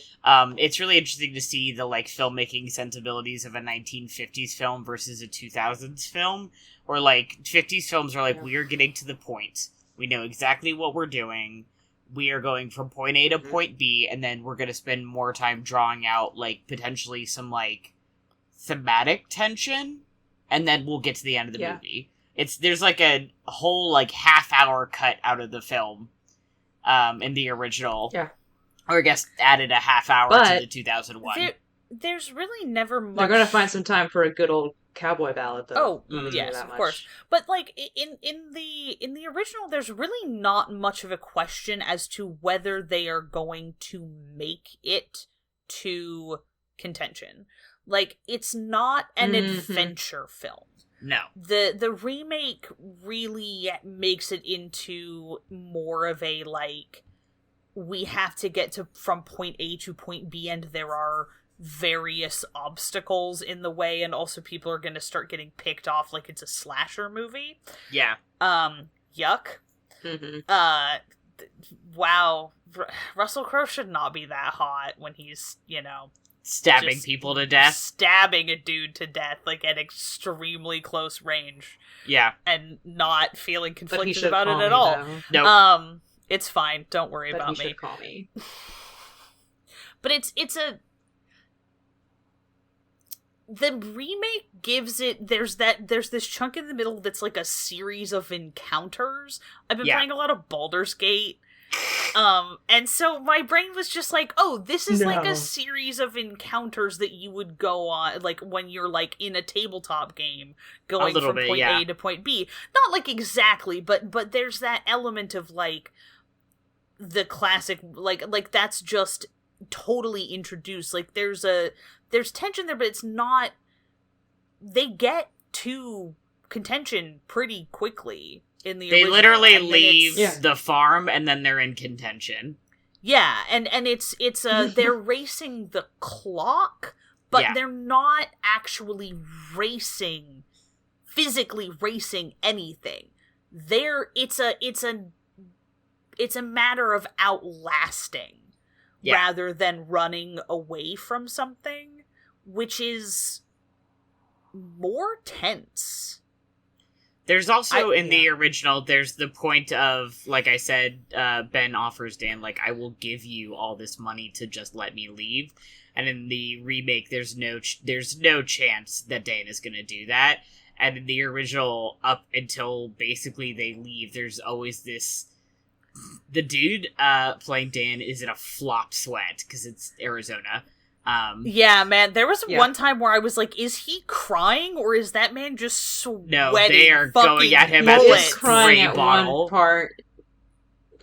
It's really interesting to see the like filmmaking sensibilities of a 1950s film versus a 2000s film, where like 50s films are like, Yeah. we are getting to the point. We know exactly what we're doing. We are going from point A to Mhm. point B, and then we're going to spend more time drawing out like potentially some like thematic tension, and then we'll get to the end of the Yeah. movie. There's like a whole like half-hour cut out of the film in the original. Yeah. Or I guess added a half hour to But the 2001. There's really never much. They're gonna find some time for a good old cowboy ballad, though. Oh, Let me tell you yes, that of much. course. But like in the original, there's really not much of a question as to whether they are going to make it to contention. Like, it's not an Mhm. adventure film. No. The remake really makes it into more of a like, we have to get to from point A to point B, and there are various obstacles in the way, and also people are going to start getting picked off like it's a slasher movie. Yeah. Yuck. Mhm. Wow. Russell Crowe should not be that hot when he's, Stabbing just people to death. stabbing a dude to death, like at extremely close range, Yeah. and not feeling But he conflicted should about call it at me, all. though. No. It's fine. Don't worry But about he me. should call me. But the remake gives it, there's this chunk in the middle that's like a series of encounters. I've been Yeah. playing a lot of Baldur's Gate. And so my brain was just like, oh, this is like No. a series of encounters that you would go on, like, when you're, like, in a tabletop game, going little from bit, point yeah. A to point B. Not, like, exactly, but there's that element of, like, the classic, like, that's just totally introduced. Like, there's tension there, but it's not, they get to contention pretty quickly. They literally leave Yeah. the farm and then they're in contention. Yeah, and it's they're racing the clock, but Yeah. they're not actually physically racing anything. It's a matter of outlasting Yeah. rather than running away from something, which is more tense. There's also, in the yeah. original, there's the point of, like I said, Ben offers Dan, like, I will give you all this money to just let me leave. And in the remake, there's no chance that Dan is going to do that. And in the original, up until basically they leave, there's always this... The dude playing Dan is in a flop sweat, because it's Arizona. Yeah, man, there was Yeah. one time where I was like, is he crying or is that man just sweating? No, they are going at him He at is this crying spray at bottle. one part.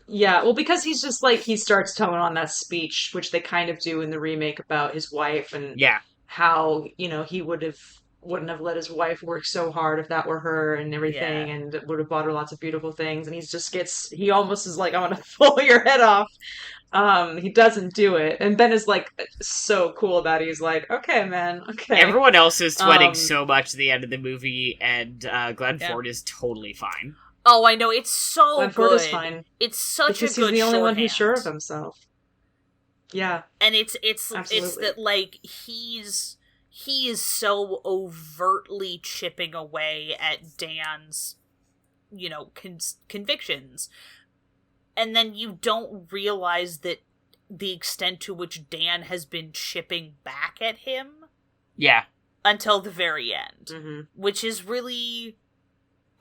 Yeah, well, because he's just like, he starts telling on that speech, which they kind of do in the remake about his wife and Yeah. how, he wouldn't have let his wife work so hard if that were her and everything, Yeah. and would have bought her lots of beautiful things. And he almost is like, I want to pull your head off. He doesn't do it. And Ben is like so cool about it. He's like, okay, man, okay. Everyone else is sweating Um, so much at the end of the movie, and Glenn Yeah. Ford is totally fine. Oh, I know, it's so Glenn good. Ford is fine. It's such because a good he's the only one who's shorthand. sure of himself. Yeah. And it's Absolutely. that, like, he is so overtly chipping away at Dan's, you know, convictions. And then you don't realize that the extent to which Dan has been chipping back at him. Yeah. Until the very end. Mm-hmm. Which is really...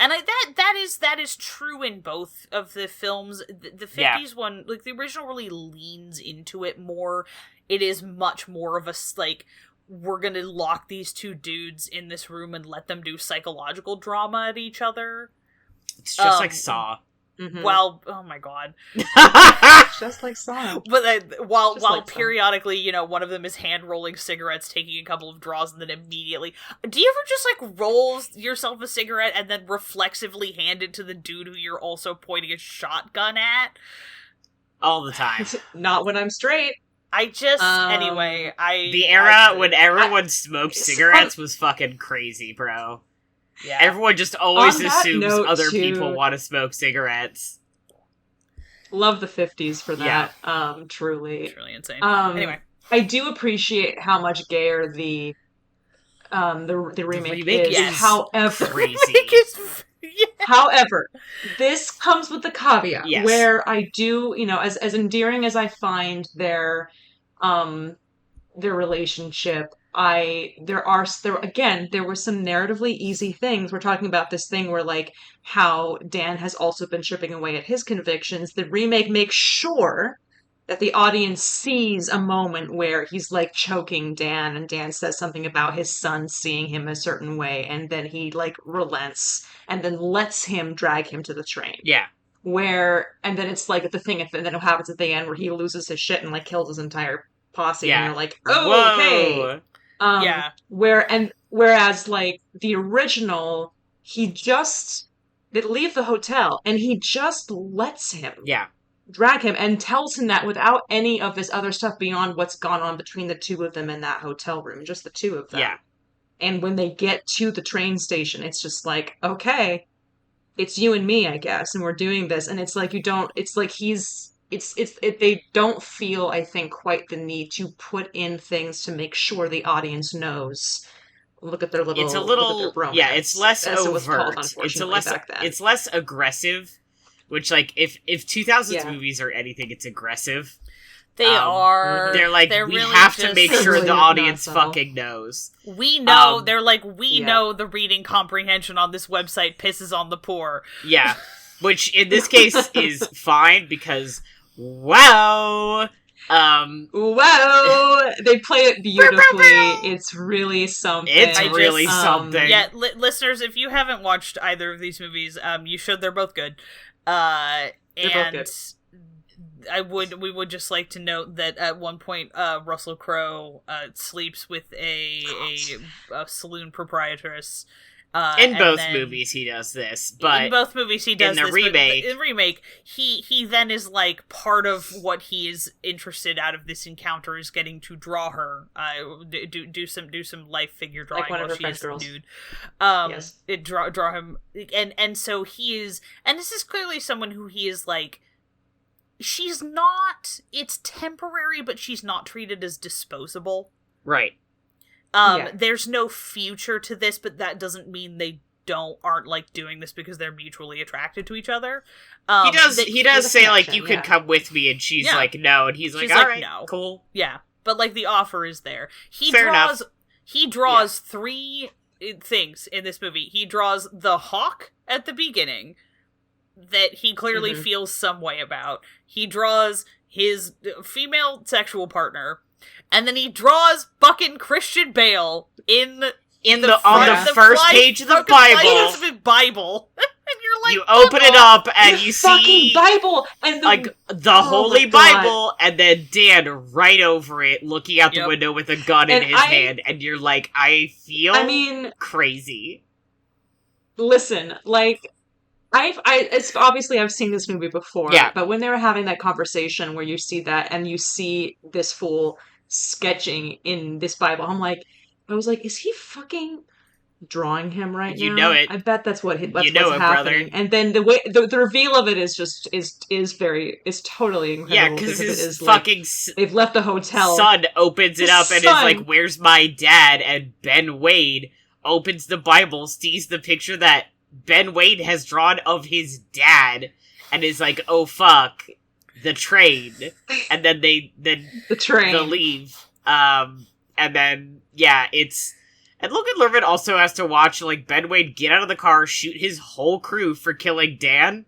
And that is true in both of the films. The 50s one, like, the original really leans into it more. It is much more of a, like, we're gonna lock these two dudes in this room and let them do psychological drama at each other. It's just like Saw. Mm-hmm. Well, oh my god. Just like Saw. But while like periodically, you know, one of them is hand-rolling cigarettes, taking a couple of draws, and then immediately... Do you ever just, like, roll yourself a cigarette and then reflexively hand it to the dude who you're also pointing a shotgun at? All the time. Not when I'm straight. I just... anyway, The era when everyone smoked cigarettes was fucking crazy, bro. Yeah. Everyone just always On that assumes note, other too, people want to smoke cigarettes. Love the 50s for that. Truly. Truly insane. Anyway. I do appreciate how much gayer the remake is. Yes. However, Crazy. However, this comes with the caveat Yes. where I do, you know, as endearing as I find their relationship, there were some narratively easy things. We're talking about this thing where, like, how Dan has also been chipping away at his convictions. The remake makes sure that the audience sees a moment where he's, like, choking Dan, and Dan says something about his son seeing him a certain way, and then he, like, relents and then lets him drag him to the train. Yeah. And then it's like the thing, and then it happens at the end where he loses his shit and, like, kills his entire posse, and you're like, oh, okay. Whereas, like, the original, they leave the hotel, and he just lets him drag him and tells him that without any of this other stuff beyond what's gone on between the two of them in that hotel room, just the two of them. Yeah. And when they get to the train station, it's just like, okay, it's you and me, I guess, and we're doing this. And it's like, they don't feel, I think, quite the need to put in things to make sure the audience knows. Look at their little, it's a little, look at their bromance, yeah, it's less as overt. It was called, unfortunately, back then. It's less aggressive, which, like, if 2000s Yeah. movies are anything, it's aggressive. They are. They're like, they're we really have to just- make sure Really the not audience subtle. fucking knows. We know, Um, they're like, we yeah. know the reading comprehension on this website pisses on the poor. Yeah. Which, in this case, is fine, because, wow! Wow! They play it beautifully. It's really something. It's really something. Yeah, listeners, if you haven't watched either of these movies, you should. They're both good. They're And both we would just like to note that at one point, Russell Crowe sleeps with a saloon proprietress. In both then- movies, he does this, but in both movies he does in the this, remake- but in the remake, he then is like, part of what he is interested out of this encounter is getting to draw her, do some life figure drawing Like one of while her she French is girls. nude. Yes. It draw him, and so he is, and this is clearly someone who he is like. She's not. It's temporary, but she's not treated as disposable. right. Yeah. There's no future to this, but that doesn't mean they aren't like doing this because they're mutually attracted to each other. He does there's a say, like, connection, you could yeah. come with me, and she's Yeah. like, no, and he's like, She's alright, no. cool. Yeah, but like the offer is there. Fair enough. He draws three things in this movie. He draws the hawk at the beginning that he clearly Mhm. feels some way about. He draws his female sexual partner, and then he draws fucking Christian Bale on the first page of the Bible. And you're like, you open it up and you fucking see Bible and the oh Holy my God. Bible, and then Dan right over it, looking out the Yep. window with a gun in And his hand, and you're like, I feel crazy. Listen, like, it's obviously I've seen this movie before, Yeah. but when they were having that conversation where you see that and you see this fool sketching in this Bible, I was like, is he fucking drawing him right now. You know it. I bet that's what's You know what's it, happening. brother. And then the way the reveal of it is just is totally incredible. Yeah, because his it is fucking like, they've left the hotel. son opens it up and is like, "Where's my dad?" And Ben Wade opens the Bible, sees the picture that Ben Wade has drawn of his dad, and is like, "Oh fuck, the train." And then the train, they leave. And then and Logan Lerman also has to watch like Ben Wade get out of the car, shoot his whole crew for killing Dan.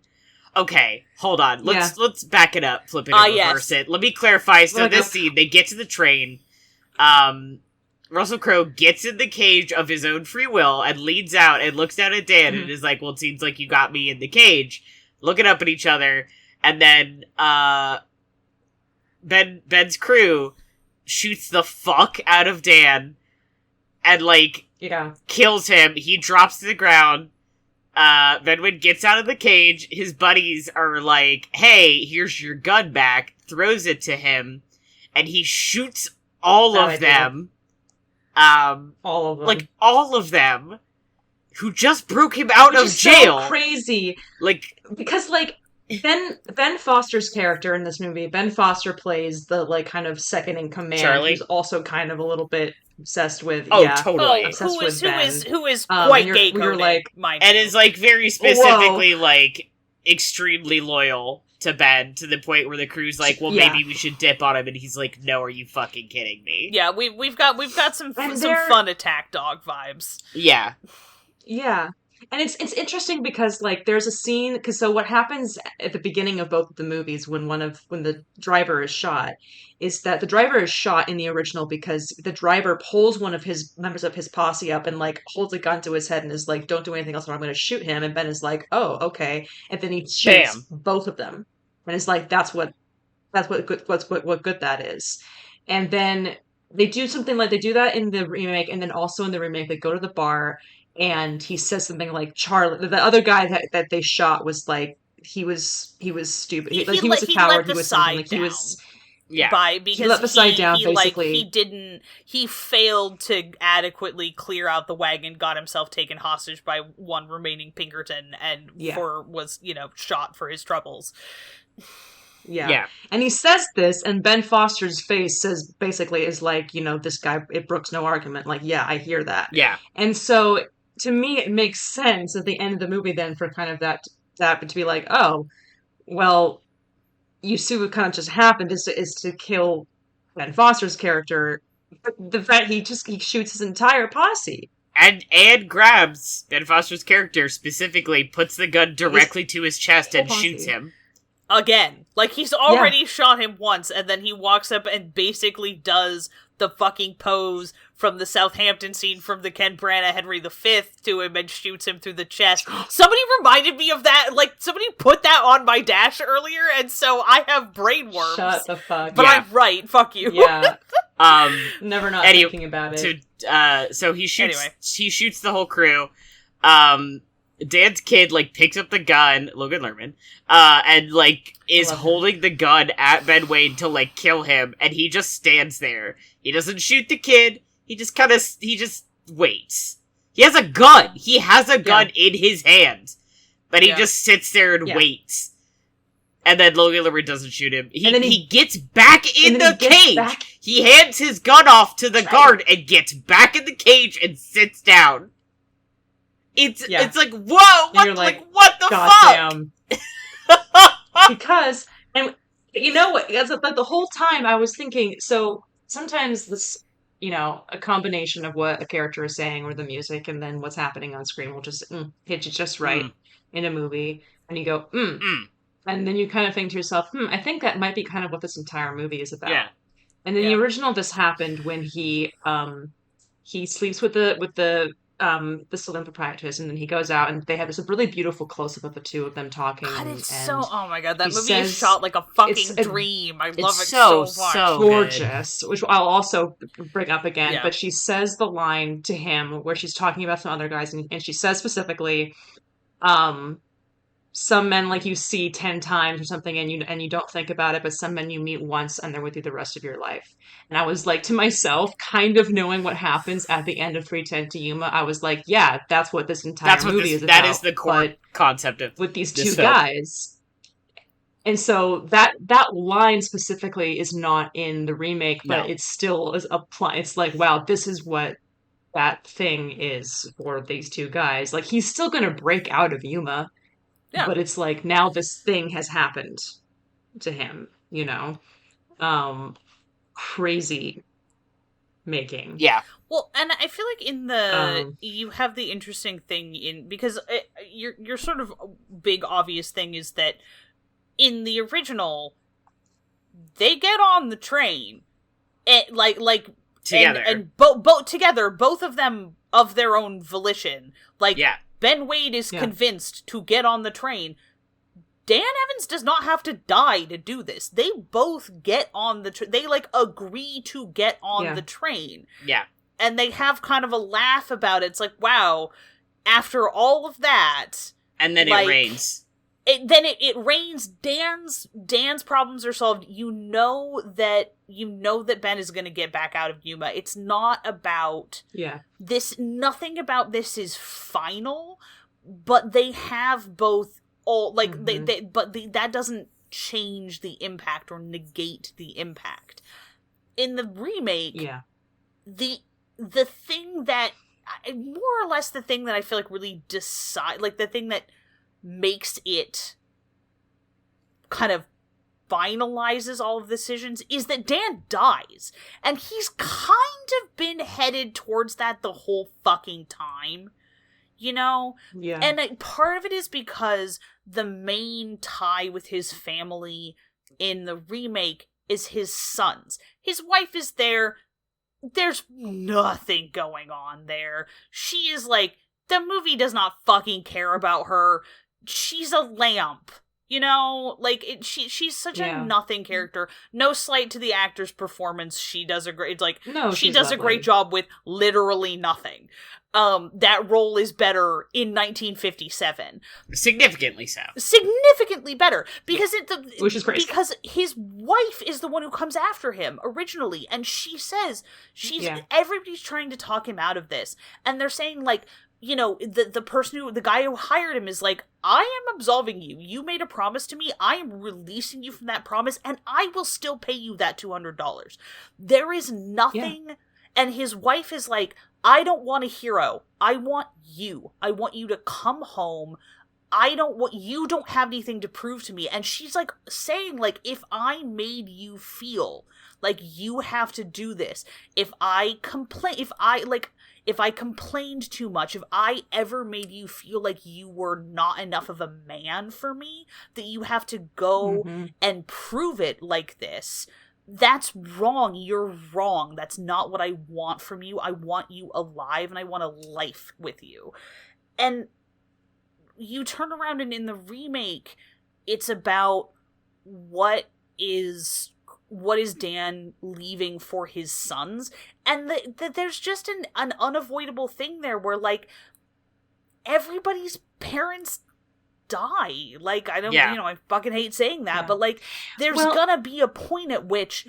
Okay, hold on. Let's back it up, flip it, and reverse it. Let me clarify. So this scene, they get to the train. Russell Crowe gets in the cage of his own free will and leans out and looks down at Dan and is like, "Well, it seems like you got me in the cage." Looking up at each other, and then Ben's crew shoots the fuck out of Dan and like kills him. He drops to the ground. Benwood gets out of the cage. His buddies are like, "Hey, here's your gun back." Throws it to him, and he shoots all of them. All of them. Like, all of them. Who just broke him out of jail. So crazy. Like, because, like, Ben Foster's character in this movie, Ben Foster plays the, like, kind of second in command. Charlie. Who's also kind of a little bit obsessed with, totally. Obsessed with Ben. Who is quite gay coded, like, and is, like, very specifically, like, extremely loyal to Ben, to the point where the crew's like, "Well, maybe we should dip on him," and he's like, "No, are you fucking kidding me?" Yeah, we've got some fun attack dog vibes. Yeah. Yeah. And it's interesting because, like, there's a scene, because so what happens at the beginning of both of the movies when the driver is shot is that the driver is shot in the original because the driver pulls one of his members of his posse up and, like, holds a gun to his head and is like, "Don't do anything else or I'm going to shoot him." And Ben is like, "Oh, okay." And then he shoots both of them. And it's like, that's what good that is. And then they do something like, they do that in the remake, and then also in the remake they go to the bar and he says something like, "Charlie," the other guy that they shot was like, he was stupid. He was a coward. He was something like, he was because he let the side down, basically. Like, he failed to adequately clear out the wagon, got himself taken hostage by one remaining Pinkerton, and was shot for his troubles. Yeah. And he says this, and Ben Foster's face is like, "This guy, it brooks no argument." Like, yeah, I hear that. Yeah. And so, to me, it makes sense at the end of the movie then for kind of that to be like, oh, well, you see what kind of just happened is to kill Ben Foster's character. But the fact he shoots his entire posse. And grabs Ben Foster's character, specifically puts the gun directly to his chest and shoots him. Again. Like, he's already shot him once, and then he walks up and basically does the fucking pose from the Southampton scene from the Ken Branagh Henry V to him and shoots him through the chest. Somebody reminded me of that. Like, somebody put that on my dash earlier, and so I have brain worms. Shut the fuck. But I'm right. Fuck you. Yeah. Never not thinking about it. So he shoots the whole crew. Dan's kid, like, picks up the gun, Logan Lerman, and, like, is holding the gun at Ben Wade to, like, kill him, and he just stands there. He doesn't shoot the kid, he just waits. He has a gun! He has a gun in his hand, but he just sits there and waits. And then Logan Lerman doesn't shoot him. He gets back in the cage! He hands his gun off to the guard and gets back in the cage and sits down. It's like, whoa, what the fuck? Because, and you know what, like the whole time I was thinking, so sometimes this, a combination of what a character is saying or the music and then what's happening on screen will just hit you just right in a movie, and you go, and then you kind of think to yourself, I think that might be kind of what this entire movie is about. Yeah. And then the original, this happened when he sleeps with the saloon proprietress, and then he goes out and they have this really beautiful close-up of the two of them talking. God, it's oh my god, that movie is shot like a fucking dream. I love it so much. So gorgeous, which I'll also bring up again. But she says the line to him where she's talking about some other guys, and she says specifically, some men like you see 10 times or something and you don't think about it, but some men you meet once and they're with you the rest of your life. And I was like, to myself, kind of knowing what happens at the end of 3:10 to Yuma, I was like, yeah, that's what this entire movie is about. That is the core but concept of with these this two film. guys. And so that line specifically is not in the remake, but it still is apply. It's like, wow, this is what that thing is for these two guys. Like, he's still gonna break out of Yuma, but it's like now this thing has happened to him, you know? Crazy making. Yeah. Well, and I feel like in the you have the interesting thing in because your sort of big obvious thing is that in the original they get on the train and like together and both together, both of them of their own volition. Like Ben Wade is convinced to get on the train. Dan Evans does not have to die to do this. They both get on the train. They, like, agree to get on the train. Yeah. And they have kind of a laugh about it. It's like, wow, after all of that... And then like, it rains. It rains. Dan's problems are solved. You know that Ben is going to get back out of Yuma. It's not about... this. Nothing about this is final, but they have both... that doesn't change the impact or negate the impact. In the remake, the thing that, more or less the thing that I feel like really the thing that makes it kind of finalizes all of the decisions is that Dan dies. And he's kind of been headed towards that the whole fucking time. You know? Yeah. And part of it is because the main tie with his family in the remake is his sons. His wife is there. There's nothing going on there. She is like, the movie does not fucking care about her. She's a lamp. You know, like she's such a nothing character. No slight to the actor's performance. She does a great she does a great job with literally nothing. That role is better in 1957. Significantly so. Significantly better because which is crazy. Because his wife is the one who comes after him originally, and she says everybody's trying to talk him out of this, and they're saying like, you know, the guy who hired him is like, I am absolving you. You made a promise to me. I am releasing you from that promise, and I will still pay you that $200. There is nothing. Yeah. And his wife is like, I don't want a hero. I want you. I want you to come home. You don't have anything to prove to me. And she's like saying like, if I made you feel like you have to do this, if I complained too much, if I ever made you feel like you were not enough of a man for me, that you have to go and prove it like this, that's wrong. You're wrong. That's not what I want from you. I want you alive, and I want a life with you. And you turn around, and in the remake, it's about what is Dan leaving for his sons, and there's just an unavoidable thing there where like everybody's parents die. Like, I don't, you know, I fucking hate saying that, but like there's gonna be a point at which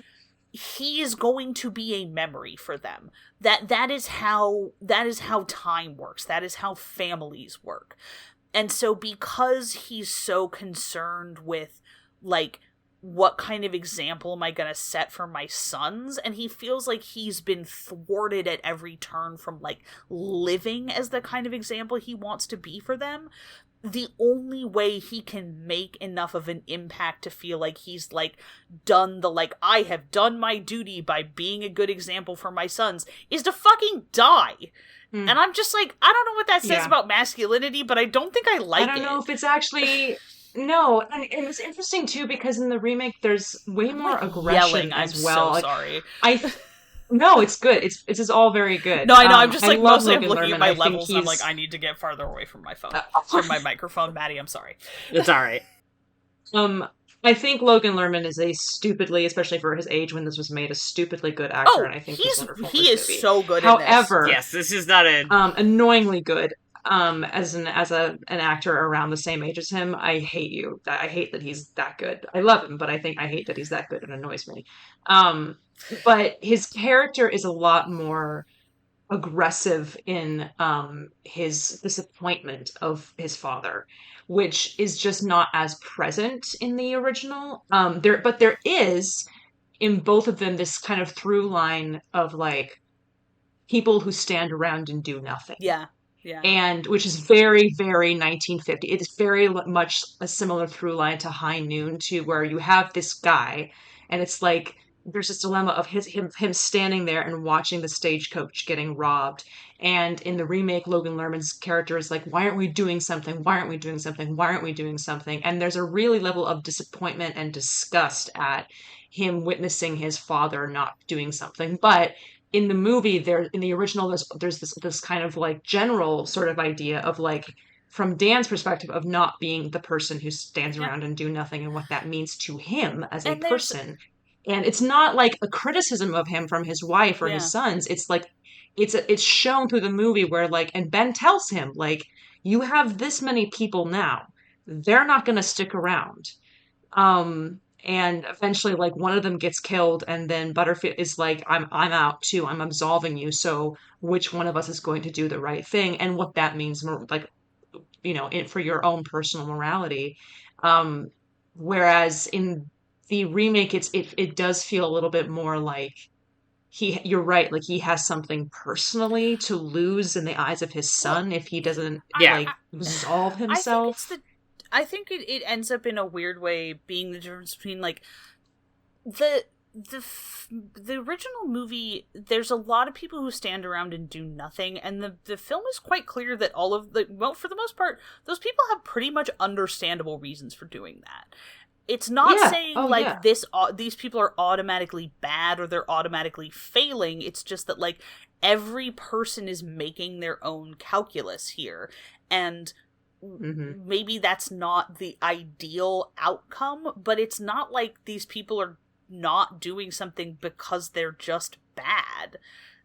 he is going to be a memory for them. That is how time works. That is how families work. And so because he's so concerned with like, what kind of example am I going to set for my sons? And he feels like he's been thwarted at every turn from, like, living as the kind of example he wants to be for them. The only way he can make enough of an impact to feel like he's, like, done the, like, I have done my duty by being a good example for my sons, is to fucking die. And I'm just like, I don't know what that says about masculinity, but I don't think I like it. I don't know if it's actually... No, and it was interesting too because in the remake there's way more aggression as well. I'm so sorry. No, it's good. It's all very good. No, I know. I'm just like mostly I'm looking at my Lerman. levels. And I'm like, I need to get farther away from my phone, from my microphone. Maddie, I'm sorry. It's all right. I think Logan Lerman is a stupidly, especially for his age when this was made, a stupidly good actor, and I think he's wonderful. He is so good. However, yes, this is not annoyingly good. as an actor around the same age as him, I hate you. I hate that he's that good. I love him, but I hate that he's that good. It annoys me. But his character is a lot more aggressive in his disappointment of his father, which is just not as present in the original. There is in both of them this kind of through line of like people who stand around and do nothing. Yeah. Yeah. And which is very, very 1950. It's very much a similar through line to High Noon, to where you have this guy, and it's like there's this dilemma of him standing there and watching the stagecoach getting robbed. And in the remake, Logan Lerman's character is like, why aren't we doing something? Why aren't we doing something? Why aren't we doing something? And there's a really level of disappointment and disgust at him witnessing his father not doing something. But in the movie, in the original, there's this kind of like general sort of idea of like, from Dan's perspective, of not being the person who stands around and do nothing, and what that means to him as a person. And it's not like a criticism of him from his wife or his sons. It's like it's shown through the movie where like, and Ben tells him like, you have this many people now, they're not going to stick around. And eventually, like, one of them gets killed, and then Butterfield is like, I'm out too. I'm absolving you. So which one of us is going to do the right thing? And what that means, like, for your own personal morality. Whereas in the remake, it does feel a little bit more like you're right. Like, he has something personally to lose in the eyes of his son if he doesn't like absolve himself. I think it ends up in a weird way being the difference between like the original movie. There's a lot of people who stand around and do nothing, and the film is quite clear that all of for the most part, those people have pretty much understandable reasons for doing that. It's not saying these people are automatically bad or they're automatically failing. It's just that like every person is making their own calculus here, and maybe that's not the ideal outcome, but it's not like these people are not doing something because they're just bad.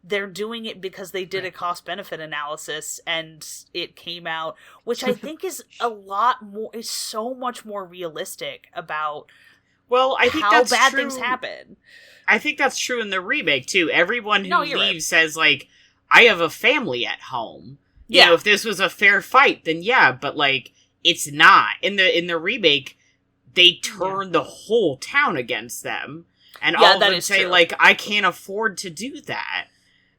They're doing it because they did a cost-benefit analysis and it came out, which I think is so much more realistic about how bad things happen. I think that's true in the remake, too. Everyone who leaves says, like, I have a family at home. You know, if this was a fair fight, then but like, it's not. In the remake, they turn the whole town against them, and all of them say, like, I can't afford to do that.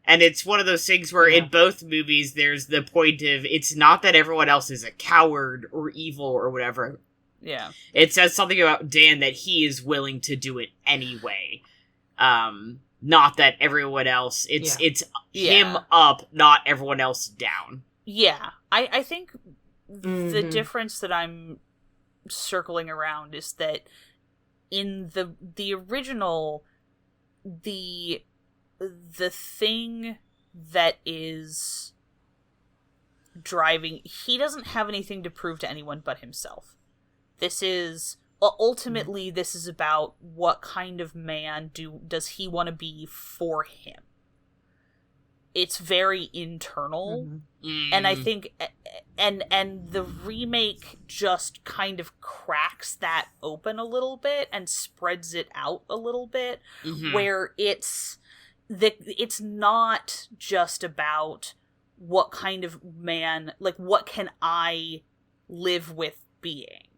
And it's one of those things where in both movies, there's the point of, it's not that everyone else is a coward or evil or whatever. Yeah. It says something about Dan that he is willing to do it anyway. Not that everyone else, it's him up, not everyone else down. Yeah. I think the difference that I'm circling around is that in the original, the thing that is driving, he doesn't have anything to prove to anyone but himself. This is ultimately this is about what kind of man does he want to be for him. It's very internal, and I think and the remake just kind of cracks that open a little bit and spreads it out a little bit, where it's not just about what kind of man, like, what can I live with being.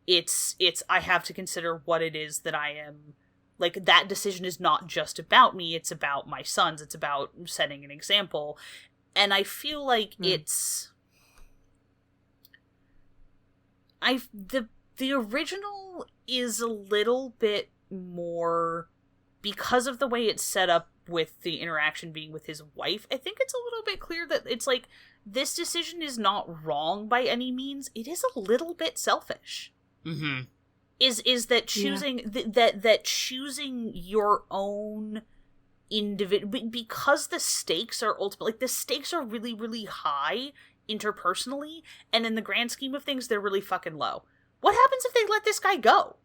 It's I have to consider what it is that I am. Like, that decision is not just about me, it's about my sons, it's about setting an example. And I feel like it's... The original is a little bit more... Because of the way it's set up with the interaction being with his wife, I think it's a little bit clear that it's like, this decision is not wrong by any means, it is a little bit selfish. Mm-hmm. Is that choosing that choosing your own individual, because the stakes are ultimately, like, the stakes are really, really high interpersonally, and in the grand scheme of things, they're really fucking low. What happens if they let this guy go?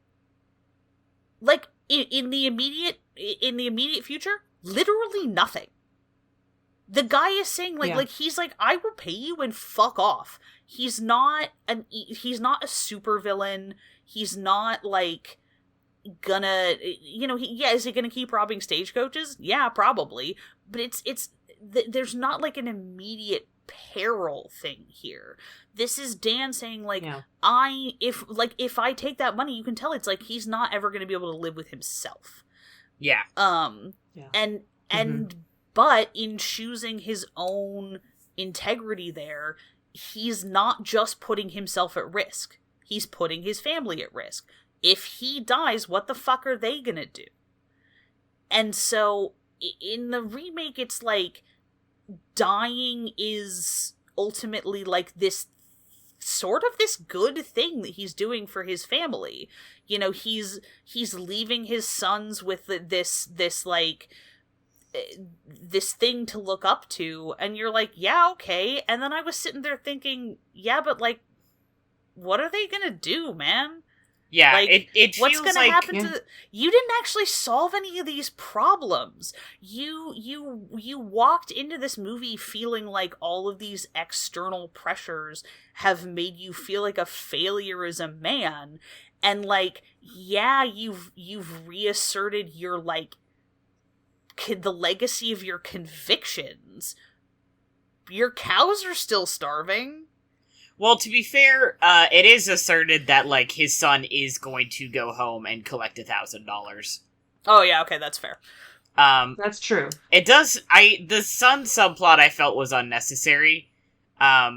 Like, in the immediate future, literally nothing. The guy is saying like he's like, I will pay you and fuck off. He's not a super villain. He's not like gonna, is he gonna keep robbing stagecoaches? Yeah, probably. But there's not like an immediate peril thing here. This is Dan saying like, if I take that money, you can tell it's like he's not ever gonna be able to live with himself. Yeah. And but in choosing his own integrity there, he's not just putting himself at risk. He's putting his family at risk. If he dies, what the fuck are they gonna do? And so, in the remake, it's like, dying is ultimately like this sort of this good thing that he's doing for his family. He's leaving his sons with this like, this thing to look up to, and you're like, yeah, okay. And then I was sitting there thinking, yeah, but like, what are they gonna do, man? Yeah, like, it what's feels gonna like, happen to you didn't actually solve any of these problems. You walked into this movie feeling like all of these external pressures have made you feel like a failure as a man, and like, yeah, you've reasserted your like the legacy of your convictions. Your cows are still starving. Well, to be fair, it is asserted that, like, his son is going to go home and collect $1,000. Oh, yeah, okay, that's fair. That's true. It does, the son subplot I felt was unnecessary. I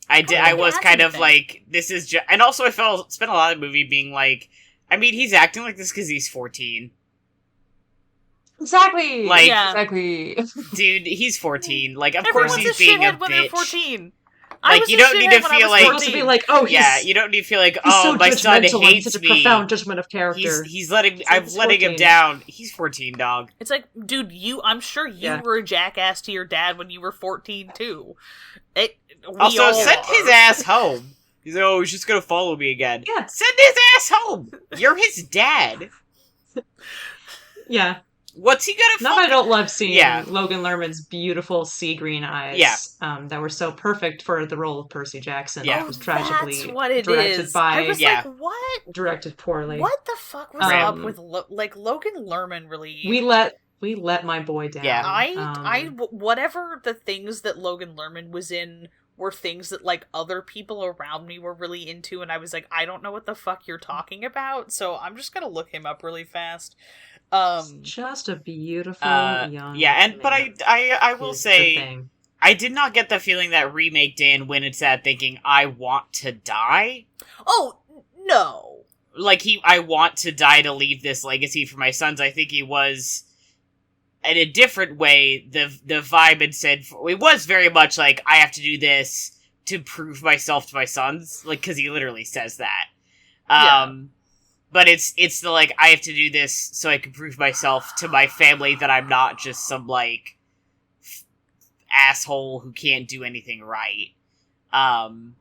was kind of like, this is just, and also I spent a lot of the movie being like, I mean, he's acting like this because he's 14. Exactly! Like, exactly. Dude, he's 14. Like, of Everyone's course he's being a when they're bitch. 14. Like, you don't need to feel like, to be like, oh, you don't need to feel like, he's oh, so my son judgmental and hates such a me. profound judgment of character. I'm letting him down. He's 14, dog. It's like, dude, I'm sure you were a jackass to your dad when you were 14 too. Also, send his ass home. He's like, oh, he's just gonna follow me again. Yeah. Send his ass home! You're his dad. Yeah. What's he gonna I don't love seeing Yeah. Logan Lerman's beautiful sea green eyes. Yeah. That were so perfect for the role of Percy Jackson. Yeah. That was tragically that's what it directed is. by... I was like, what? Directed poorly. What the fuck was up with Logan Lerman? Really, We let my boy down. Yeah, whatever the things that Logan Lerman was in were things that like other people around me were really into, and I was like, I don't know what the fuck you're talking about, so I'm just gonna look him up really fast. Just a beautiful young but I will is say, the thing. I did not get the feeling that Remake Dan went into that thinking, I want to die. Oh, no. Like, I want to die to leave this legacy for my sons. I think he was, in a different way, the vibe had said, it was very much like, I have to do this to prove myself to my sons. Like, because he literally says that. But it's the, like, I have to do this so I can prove myself to my family that I'm not just some, like, asshole who can't do anything right. And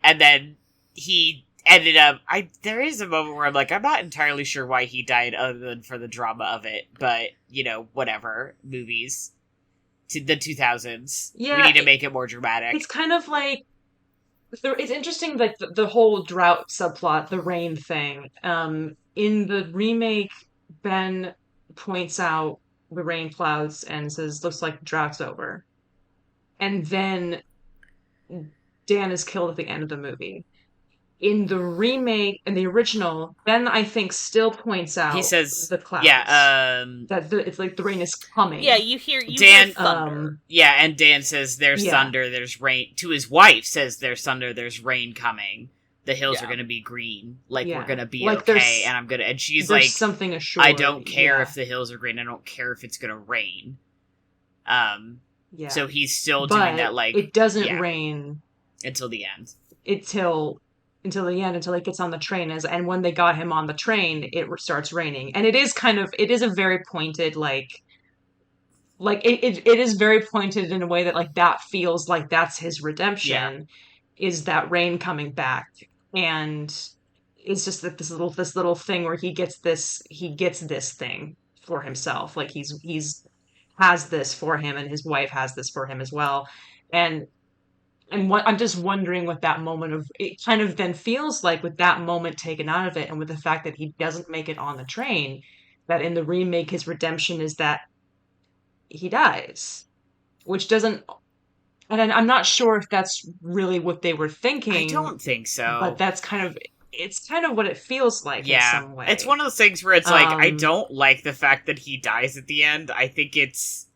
then he ended up... there is a moment where I'm like, I'm not entirely sure why he died other than for the drama of it. But, whatever. Movies. To the 2000s. Yeah, we need to make it more dramatic. It's kind of like... It's interesting, like, the whole drought subplot, the rain thing. In the remake, Ben points out the rain clouds and says, looks like the drought's over. And then Dan is killed at the end of the movie. In the remake, in the original, Ben, I think, still points out he says, the clouds. Yeah, that it's like the rain is coming. Yeah, you hear Dan, thunder. Yeah, and Dan says, there's thunder, there's rain. To his wife, says, there's thunder, there's rain coming. The hills are gonna be green. Like, we're gonna be like, okay, and I'm gonna... And she's like, something assured. I don't care if the hills are green, I don't care if it's gonna rain. So he's still doing that, like... it doesn't rain... Until the end. Until the end, until he gets on the train, and when they got him on the train, it starts raining, and it is a very pointed, like it is very pointed in a way that, like, that feels like that's his redemption, is that rain coming back, and it's just that this little thing where he gets this thing for himself, like he's has this for him, and his wife has this for him as well. And what I'm just wondering what that moment of it kind of then feels like with that moment taken out of it, and with the fact that he doesn't make it on the train, that in the remake his redemption is that he dies, which doesn't. And I'm not sure if that's really what they were I thinking, don't think but so. that's kind of it's kind of what it feels like in Yeah. some way. It's one of those things where it's like, I Um, don't like the fact that he dies at the end. I think it's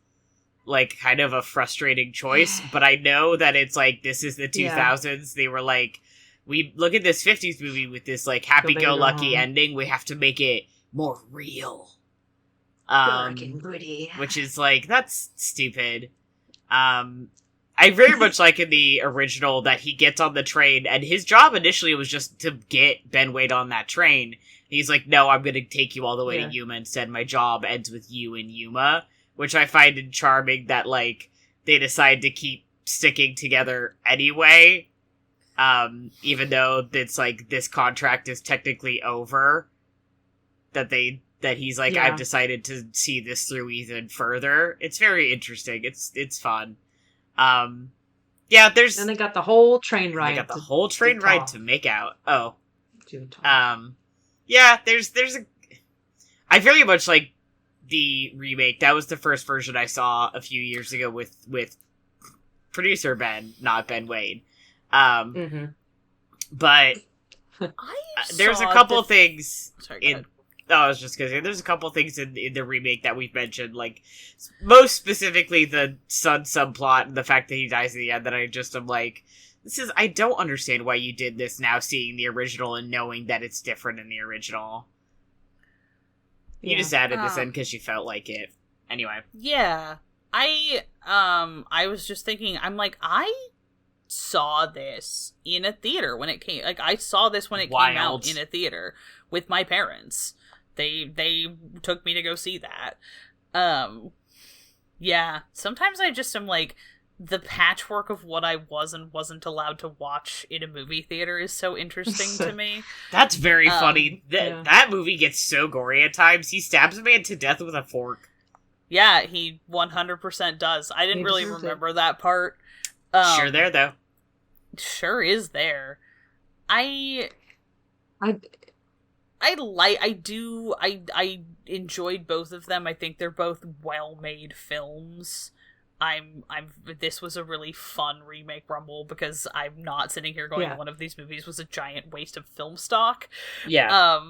like kind of a frustrating choice, but I know that it's like, this is the Yeah. 2000s. They were like, we look at this 50s movie with this like So they go happy-go-lucky home. ending. We have to make it more real. Dark and gritty. Which is like, that's stupid. I very much like in the original that he gets on the train, and his job initially was just to get Ben Wade on that train. He's like, no, I'm going to take you all the way Yeah. to Yuma instead. My job ends with you in Yuma, which I find it charming that, like, they decide to keep sticking together anyway, even though it's like, this contract is technically over, that he's like, Yeah. I've decided to see this through even further. It's very interesting. It's fun. Yeah, there's... And they got the whole train ride. They got the whole train ride to make out. Oh. Yeah, there's a... I very much like the remake. That was the first version I saw a few years ago with producer Ben, not Ben Wade. Mm-hmm. But there's a couple of things in... I was just gonna say, there's a couple things in the remake that we've mentioned, like, most specifically the son subplot and the fact that he dies at the end, that I just am like, I don't understand why you did this now, seeing the original and knowing that it's different in the original. You just added this in because you felt like it. Anyway. Yeah. I was just thinking, I'm like, I saw this in a theater when it came, like, I saw this when it came out in a theater with my parents. They took me to go see that. Yeah, sometimes I just am like, the patchwork of what I was and wasn't allowed to watch in a movie theater is so interesting to me. That's very funny. That movie gets so gory at times. He stabs a man to death with a fork. Yeah, he 100% does. I didn't really remember that part. Sure there, though. Sure is there. I enjoyed both of them. I think they're both well-made films. This was a really fun Remake Rumble because I'm not sitting here going, one of these movies was a giant waste of film stock. Yeah.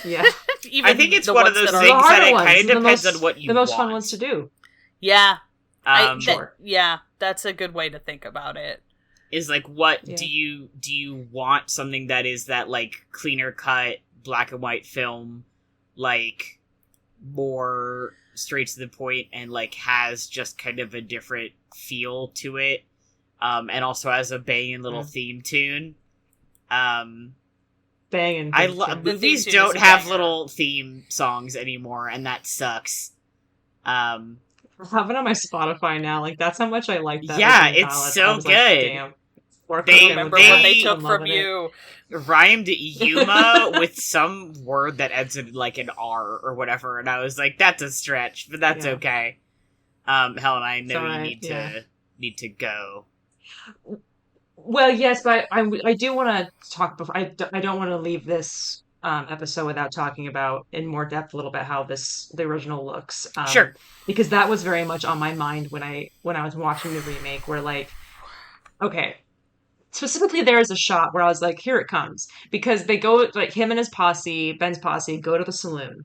Yeah. Even I think it's one of those things that it kind of depends on what you want. The most fun ones to do. Yeah. Sure. Yeah, that's a good way to think about it. Is like, what do you want something that is that, like, cleaner cut black and white film, like, more straight to the point, and like has just kind of a different feel to it, and also has a banging little theme tune. Banging. I love movies don't have little theme songs anymore, and that sucks. I have it on my Spotify now. Like, that's how much I like that. Yeah, it's so good. Damn. They remember what they took from you. Rhymed Yuma with some word that ends in like an R or whatever, and I was like, that's a stretch, but that's okay. Helen, I know you need to go. Well, yes, but I do want to talk before. I don't want to leave this episode without talking about in more depth a little bit how the original looks. Sure. Because that was very much on my mind when I was watching the remake, where, like, okay. Specifically, there is a shot where I was like, here it comes. Because they go, like, him and his posse, Ben's posse, go to the saloon.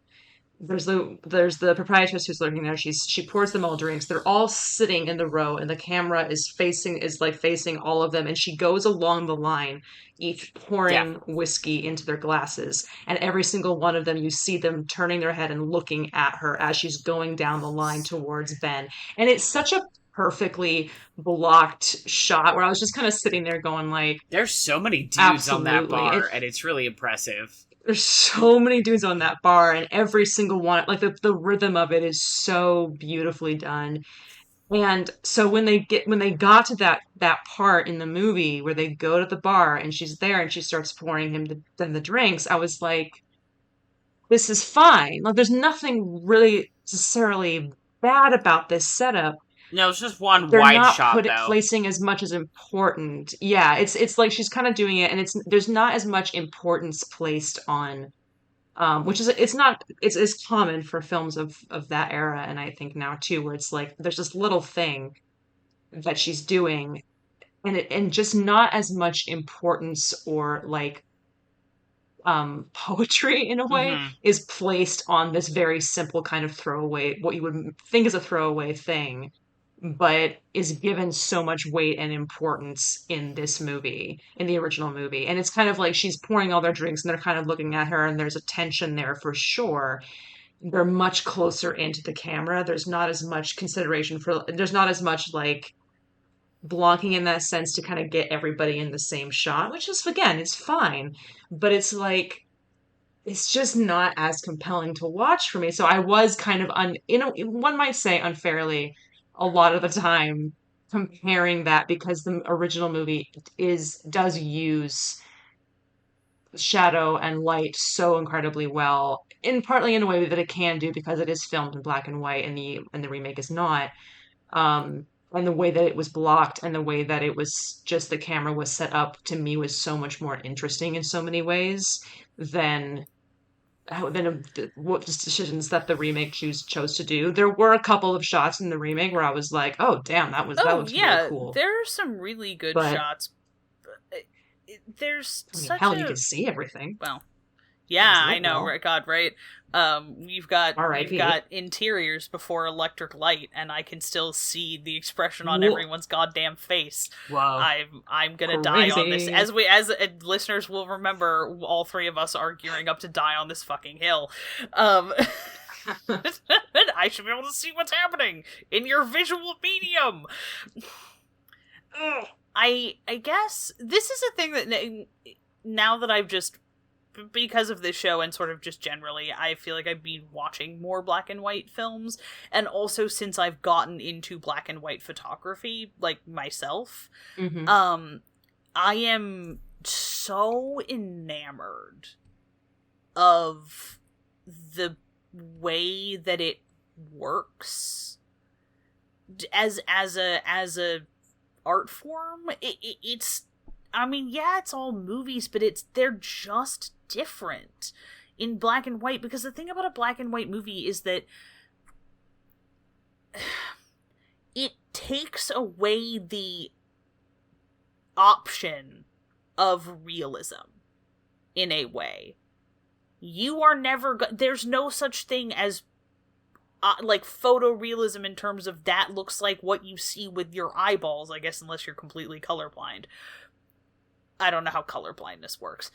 There's the proprietress who's lurking there. She pours them all drinks. They're all sitting in the row, and the camera is facing all of them. And she goes along the line, each pouring whiskey into their glasses. And every single one of them, you see them turning their head and looking at her as she's going down the line towards Ben. And it's such a perfectly blocked shot where I was just kind of sitting there going, like, there's so many dudes on that bar, and it's really impressive. There's so many dudes on that bar, and every single one, like, the rhythm of it is so beautifully done. And so when they got to that part in the movie where they go to the bar and she's there and she starts pouring him the drinks, I was like, this is fine. Like, there's nothing really necessarily bad about this setup. No, it's just one They're wide not shot though. placing as much as important. Yeah, it's like she's kind of doing it, and there's not as much importance placed on, which is it's common for films of that era, and I think now too, where it's like there's this little thing that she's doing, and just not as much importance or like poetry in a way Mm-hmm. is placed on this very simple kind of throwaway, what you would think is a throwaway thing, but is given so much weight and importance in this movie, in the original movie. And it's kind of like she's pouring all their drinks and they're kind of looking at her, and there's a tension there for sure. They're much closer into the camera. There's not as much consideration for, there's not as much like blocking in that sense to kind of get everybody in the same shot, which is, again, it's fine. But it's like, it's just not as compelling to watch for me. So I was kind of one might say unfairly, a lot of the time comparing that, because the original movie does use shadow and light so incredibly well, in partly in a way that it can do because it is filmed in black and white, and the remake is not. And the way that it was blocked and the way that it was just, the camera was set up, to me, was so much more interesting in so many ways than what decisions that the remake chose to do. There were a couple of shots in the remake where I was like, "Oh, damn, that Oh looks really yeah, cool." there are some really good But shots. There's I mean, such hell, a you can see everything. well, yeah, Doesn't I it know, well? right? God, right? We've got R.I.P. interiors before electric light, and I can still see the expression on Whoa. everyone's goddamn face. Whoa. I'm gonna die on this. Crazy. As listeners will remember, all three of us are gearing up to die on this fucking hill. I should be able to see what's happening in your visual medium. I guess this is a thing that now that I've just, because of this show and sort of just generally, I feel like I've been watching more black and white films, and also since I've gotten into black and white photography, like, myself, Mhm. I am so enamored of the way that it works as a art form. It's, I mean, yeah, it's all movies, but they're just different in black and white, because the thing about a black and white movie is that it takes away the option of realism in a way. You are never there's no such thing as like photorealism in terms of that looks like what you see with your eyeballs, I guess, unless you're completely colorblind. I don't know how color blindness works.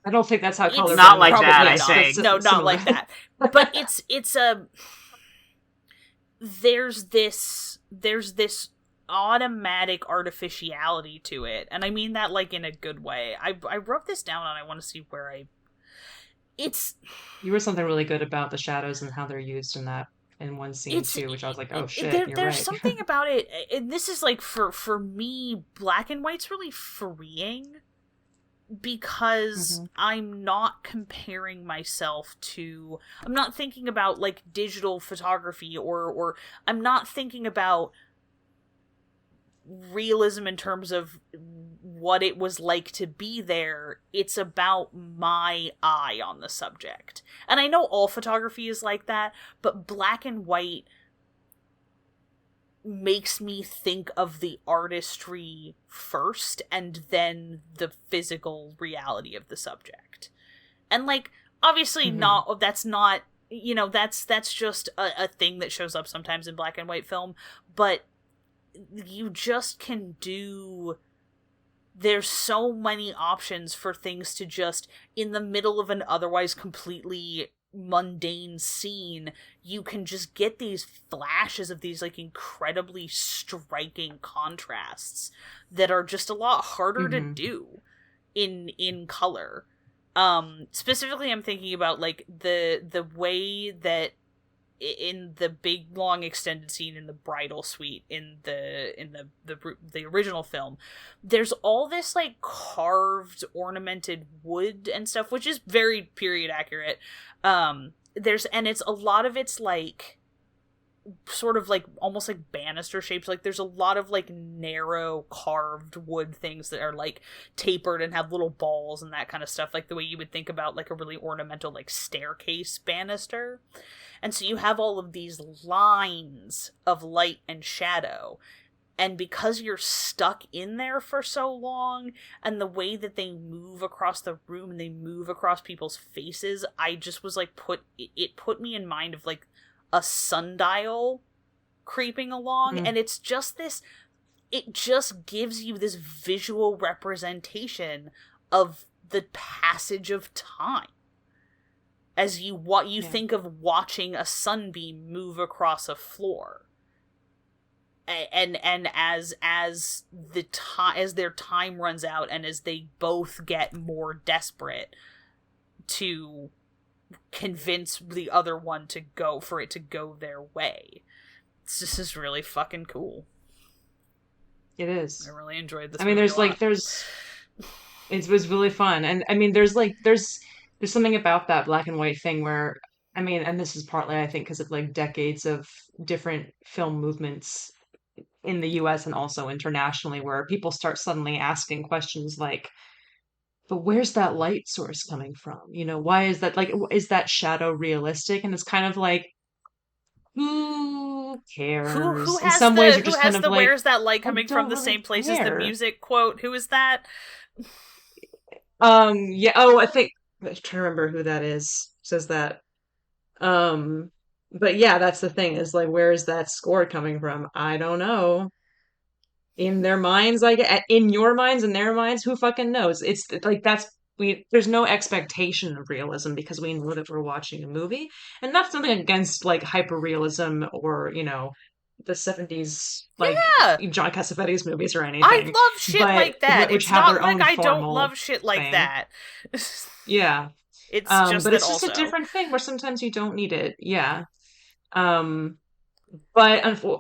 I don't think that's how color. Not like that, I think. No, not like that. But it's a there's this automatic artificiality to it, and I mean that like in a good way. I wrote this down and I want to see where you were something really good about the shadows and how they're used in that, in one scene too, which I was like, oh shit, you're there's right. something about it, and this is like for me, black and white's really freeing, because I'm not comparing myself to, I'm not thinking about like digital photography, or I'm not thinking about realism in terms of what it was like to be there. It's about my eye on the subject. And I know all photography is like that, but black and white makes me think of the artistry first and then the physical reality of the subject. And like, obviously that's not, you know, that's just a thing that shows up sometimes in black and white film, but you just can do, there's so many options for things to just, in the middle of an otherwise completely mundane scene, you can just get these flashes of these like incredibly striking contrasts that are just a lot harder to do in color. Specifically, I'm thinking about like the way that in the big long extended scene in the bridal suite in the original film, there's all this like carved ornamented wood and stuff, which is very period accurate. And it's a lot of it's like sort of like almost like banister shapes. Like there's a lot of like narrow carved wood things that are like tapered and have little balls and that kind of stuff, like the way you would think about like a really ornamental like staircase banister. And so you have all of these lines of light and shadow, and because you're stuck in there for so long, and the way that they move across the room and they move across people's faces, I just was like it put me in mind of like a sundial creeping along, and it's just this, it just gives you this visual representation of the passage of time as you think of watching a sunbeam move across a floor, and as their time runs out, and as they both get more desperate to convince the other one to go their way. This is really fucking cool. It is. I really enjoyed this. I mean, it was really fun, and I mean, there's something about that black and white thing where, I mean, and this is partly I think because of like decades of different film movements in the US and also internationally, where people start suddenly asking questions like, but where's that light source coming from? You know, why is that, like, is that shadow realistic? And it's kind of like, who cares? Who In has some the ways, you're just kind of like, where's that light coming don't from the really same place as the care. music quote? Who is that? Yeah. Oh, I think I'm trying to remember who that is. Says that. But yeah, that's the thing, is like, where is that score coming from? I don't know. In their minds, like in your minds, in their minds, who fucking knows? It's like there's no expectation of realism because we know that we're watching a movie, and that's something against like hyperrealism or, you know, the 70s like John Cassavetes movies or anything. I love shit like that. Which it's have not their like own I don't formal love shit like thing. that. Yeah. It's just but that it's just also a different thing where sometimes you don't need it. Yeah. But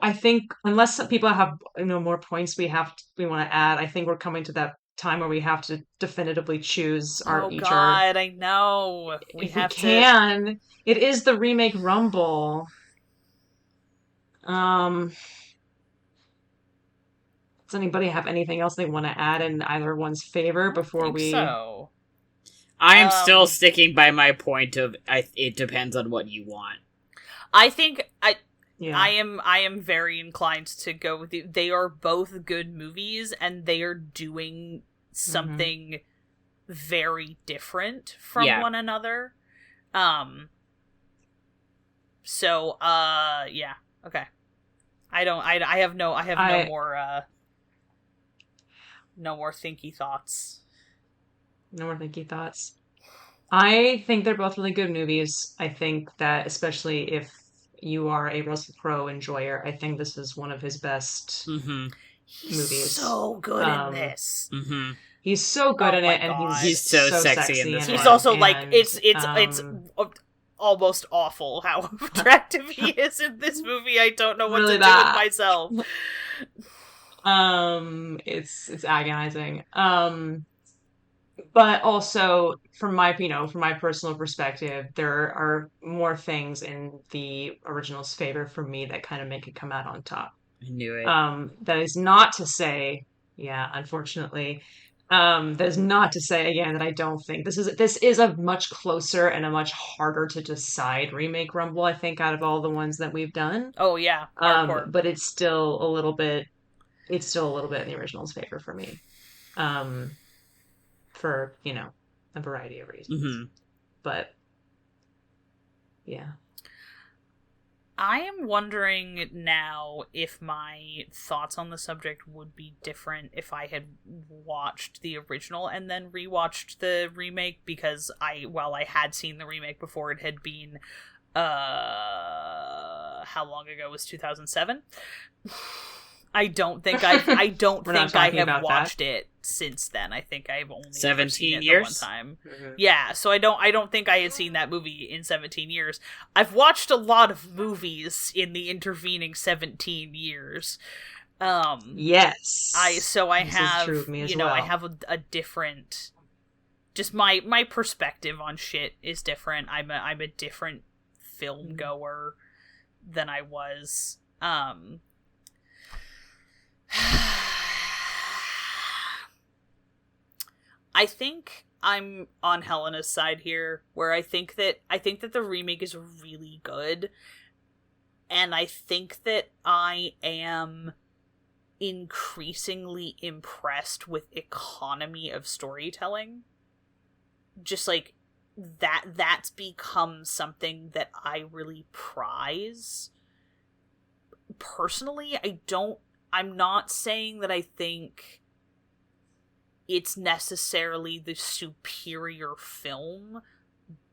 I think unless some people have, you know, more points we want to add, I think we're coming to that time where we have to definitively choose Oh God, I know. If we can, it is the Remake Rumble. Does anybody have anything else they want to add in either one's favor before we? So I am still sticking by my point of it depends on what you want. I think Yeah. I am very inclined to go with you. They are both good movies, and they are doing something very different from one another. So yeah. Okay. I have no more thinky thoughts. No more thinky thoughts. I think they're both really good movies. I think that especially if you are a Russell Crowe enjoyer, I think this is one of his best movies. He's so good in this. He's so good in it, and he's so sexy in this. He's also like it's almost awful how attractive he is in this movie. I don't know what to do with myself. It's agonizing. But also from my personal perspective, there are more things in the original's favor for me that kind of make it come out on top. I knew it. That is not to say, unfortunately, that is not to say again that I don't think this is a much closer and a much harder to decide Remake Rumble, I think, out of all the ones that we've done. Oh yeah. But it's still a little bit in the original's favor for me. For, you know, a variety of reasons. But yeah. I am wondering now if my thoughts on the subject would be different if I had watched the original and then rewatched the remake, because while I had seen the remake before, it had been how long ago was 2007? I don't think I have watched it since then. I think I've only 17 seen it years the one time. Yeah, so I don't think I had seen that movie in 17 years. I've watched a lot of movies in the intervening 17 years. Yes. I have, I have a different, just my perspective on shit is different. I'm a different film goer. than I was. I think I'm on Helena's side here, where I think that the remake is really good, and I think that I am increasingly impressed with economy of storytelling. Just like that's become something that I really prize. Personally, I'm not saying that I think it's necessarily the superior film,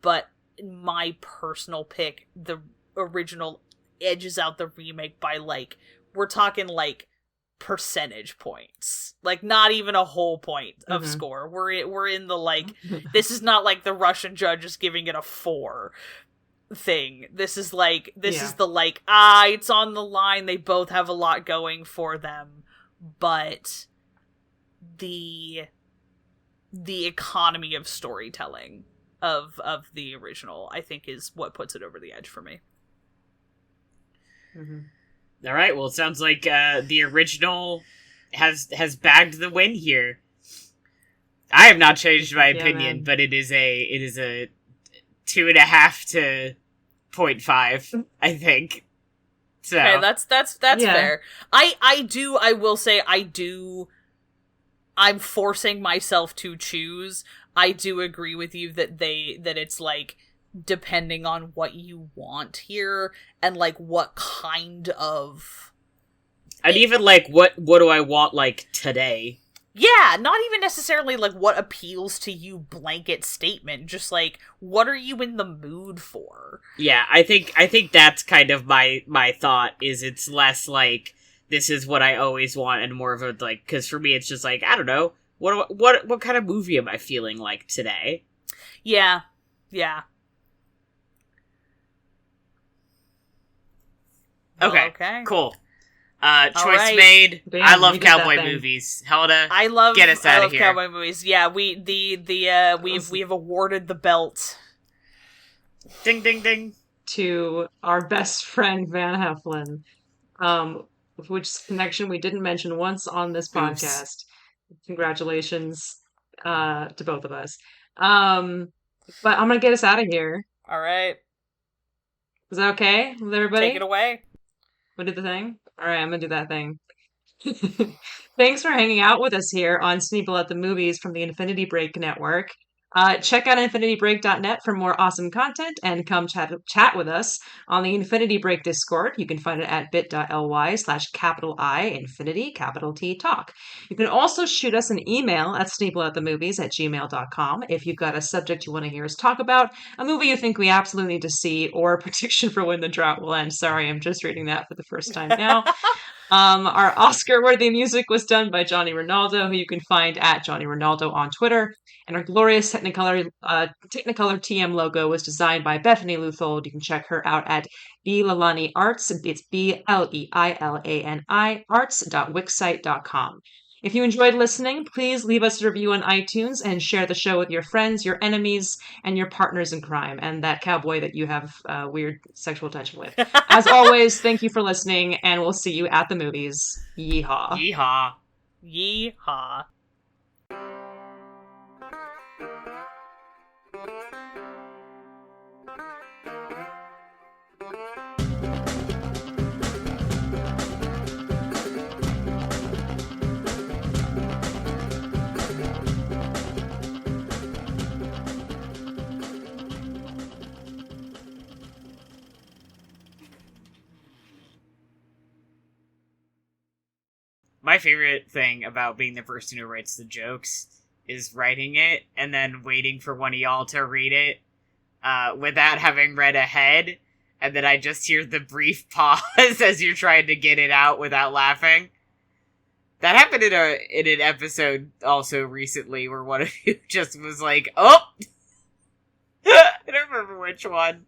but my personal pick, the original edges out the remake by, like, we're talking, like, percentage points. Like, not even a whole point of score. We're in the, like, this is not like the Russian judge is giving it a 4 thing. This is like, is the, like, it's on the line, they both have a lot going for them, but the economy of storytelling of the original, I think, is what puts it over the edge for me. All right, well, it sounds like the original has bagged the win here. I have not changed my opinion, but it is a 2.5 to 0.5, I think. So okay, that's fair. I will say I'm forcing myself to choose. I do agree with you that it's like, depending on what you want here and like what kind of, and even like what do I want, like, today? Yeah, not even necessarily like what appeals to you blanket statement, just like what are you in the mood for? Yeah, I think that's kind of my thought, is it's less like this is what I always want and more of a, like, because for me it's just like, I don't know, what kind of movie am I feeling like today? Yeah. Okay. Cool. Choice right. made. Damn, I love you did that cowboy thing. movies. Helena, I love get us out of here. cowboy movies. Yeah, we've awarded the belt. Ding ding ding. To our best friend Van Heflin, which connection we didn't mention once on this podcast. Congratulations to both of us. But I'm gonna get us out of here. All right. Is that okay with everybody? Take it away. Wanna do the thing? All right, I'm gonna do that thing. Thanks for hanging out with us here on Sneople at the Movies from the Infinity Break Network. Check out infinitybreak.net for more awesome content and come chat with us on the Infinity Break Discord. You can find it at bit.ly/I infinity T talk. You can also shoot us an email at sneopleatthemovies@gmail.com if you've got a subject you want to hear us talk about, a movie you think we absolutely need to see, or a prediction for when the drought will end. Sorry, I'm just reading that for the first time now. Our Oscar-worthy music was done by Johnny Ronaldo, who you can find at Johnny Ronaldo on Twitter. And our glorious Technicolor TM logo was designed by Bethany Luthold. You can check her out at Blalani Arts. It's BLEILANI arts.wixsite.com. If you enjoyed listening, please leave us a review on iTunes and share the show with your friends, your enemies, and your partners in crime, and that cowboy that you have weird sexual tension with. As always, thank you for listening, and we'll see you at the movies. Yeehaw. Yeehaw. Yeehaw. My favorite thing about being the person who writes the jokes is writing it and then waiting for one of y'all to read it without having read ahead, and then I just hear the brief pause as you're trying to get it out without laughing. That happened in an episode also recently where one of you just was like, oh! I don't remember which one.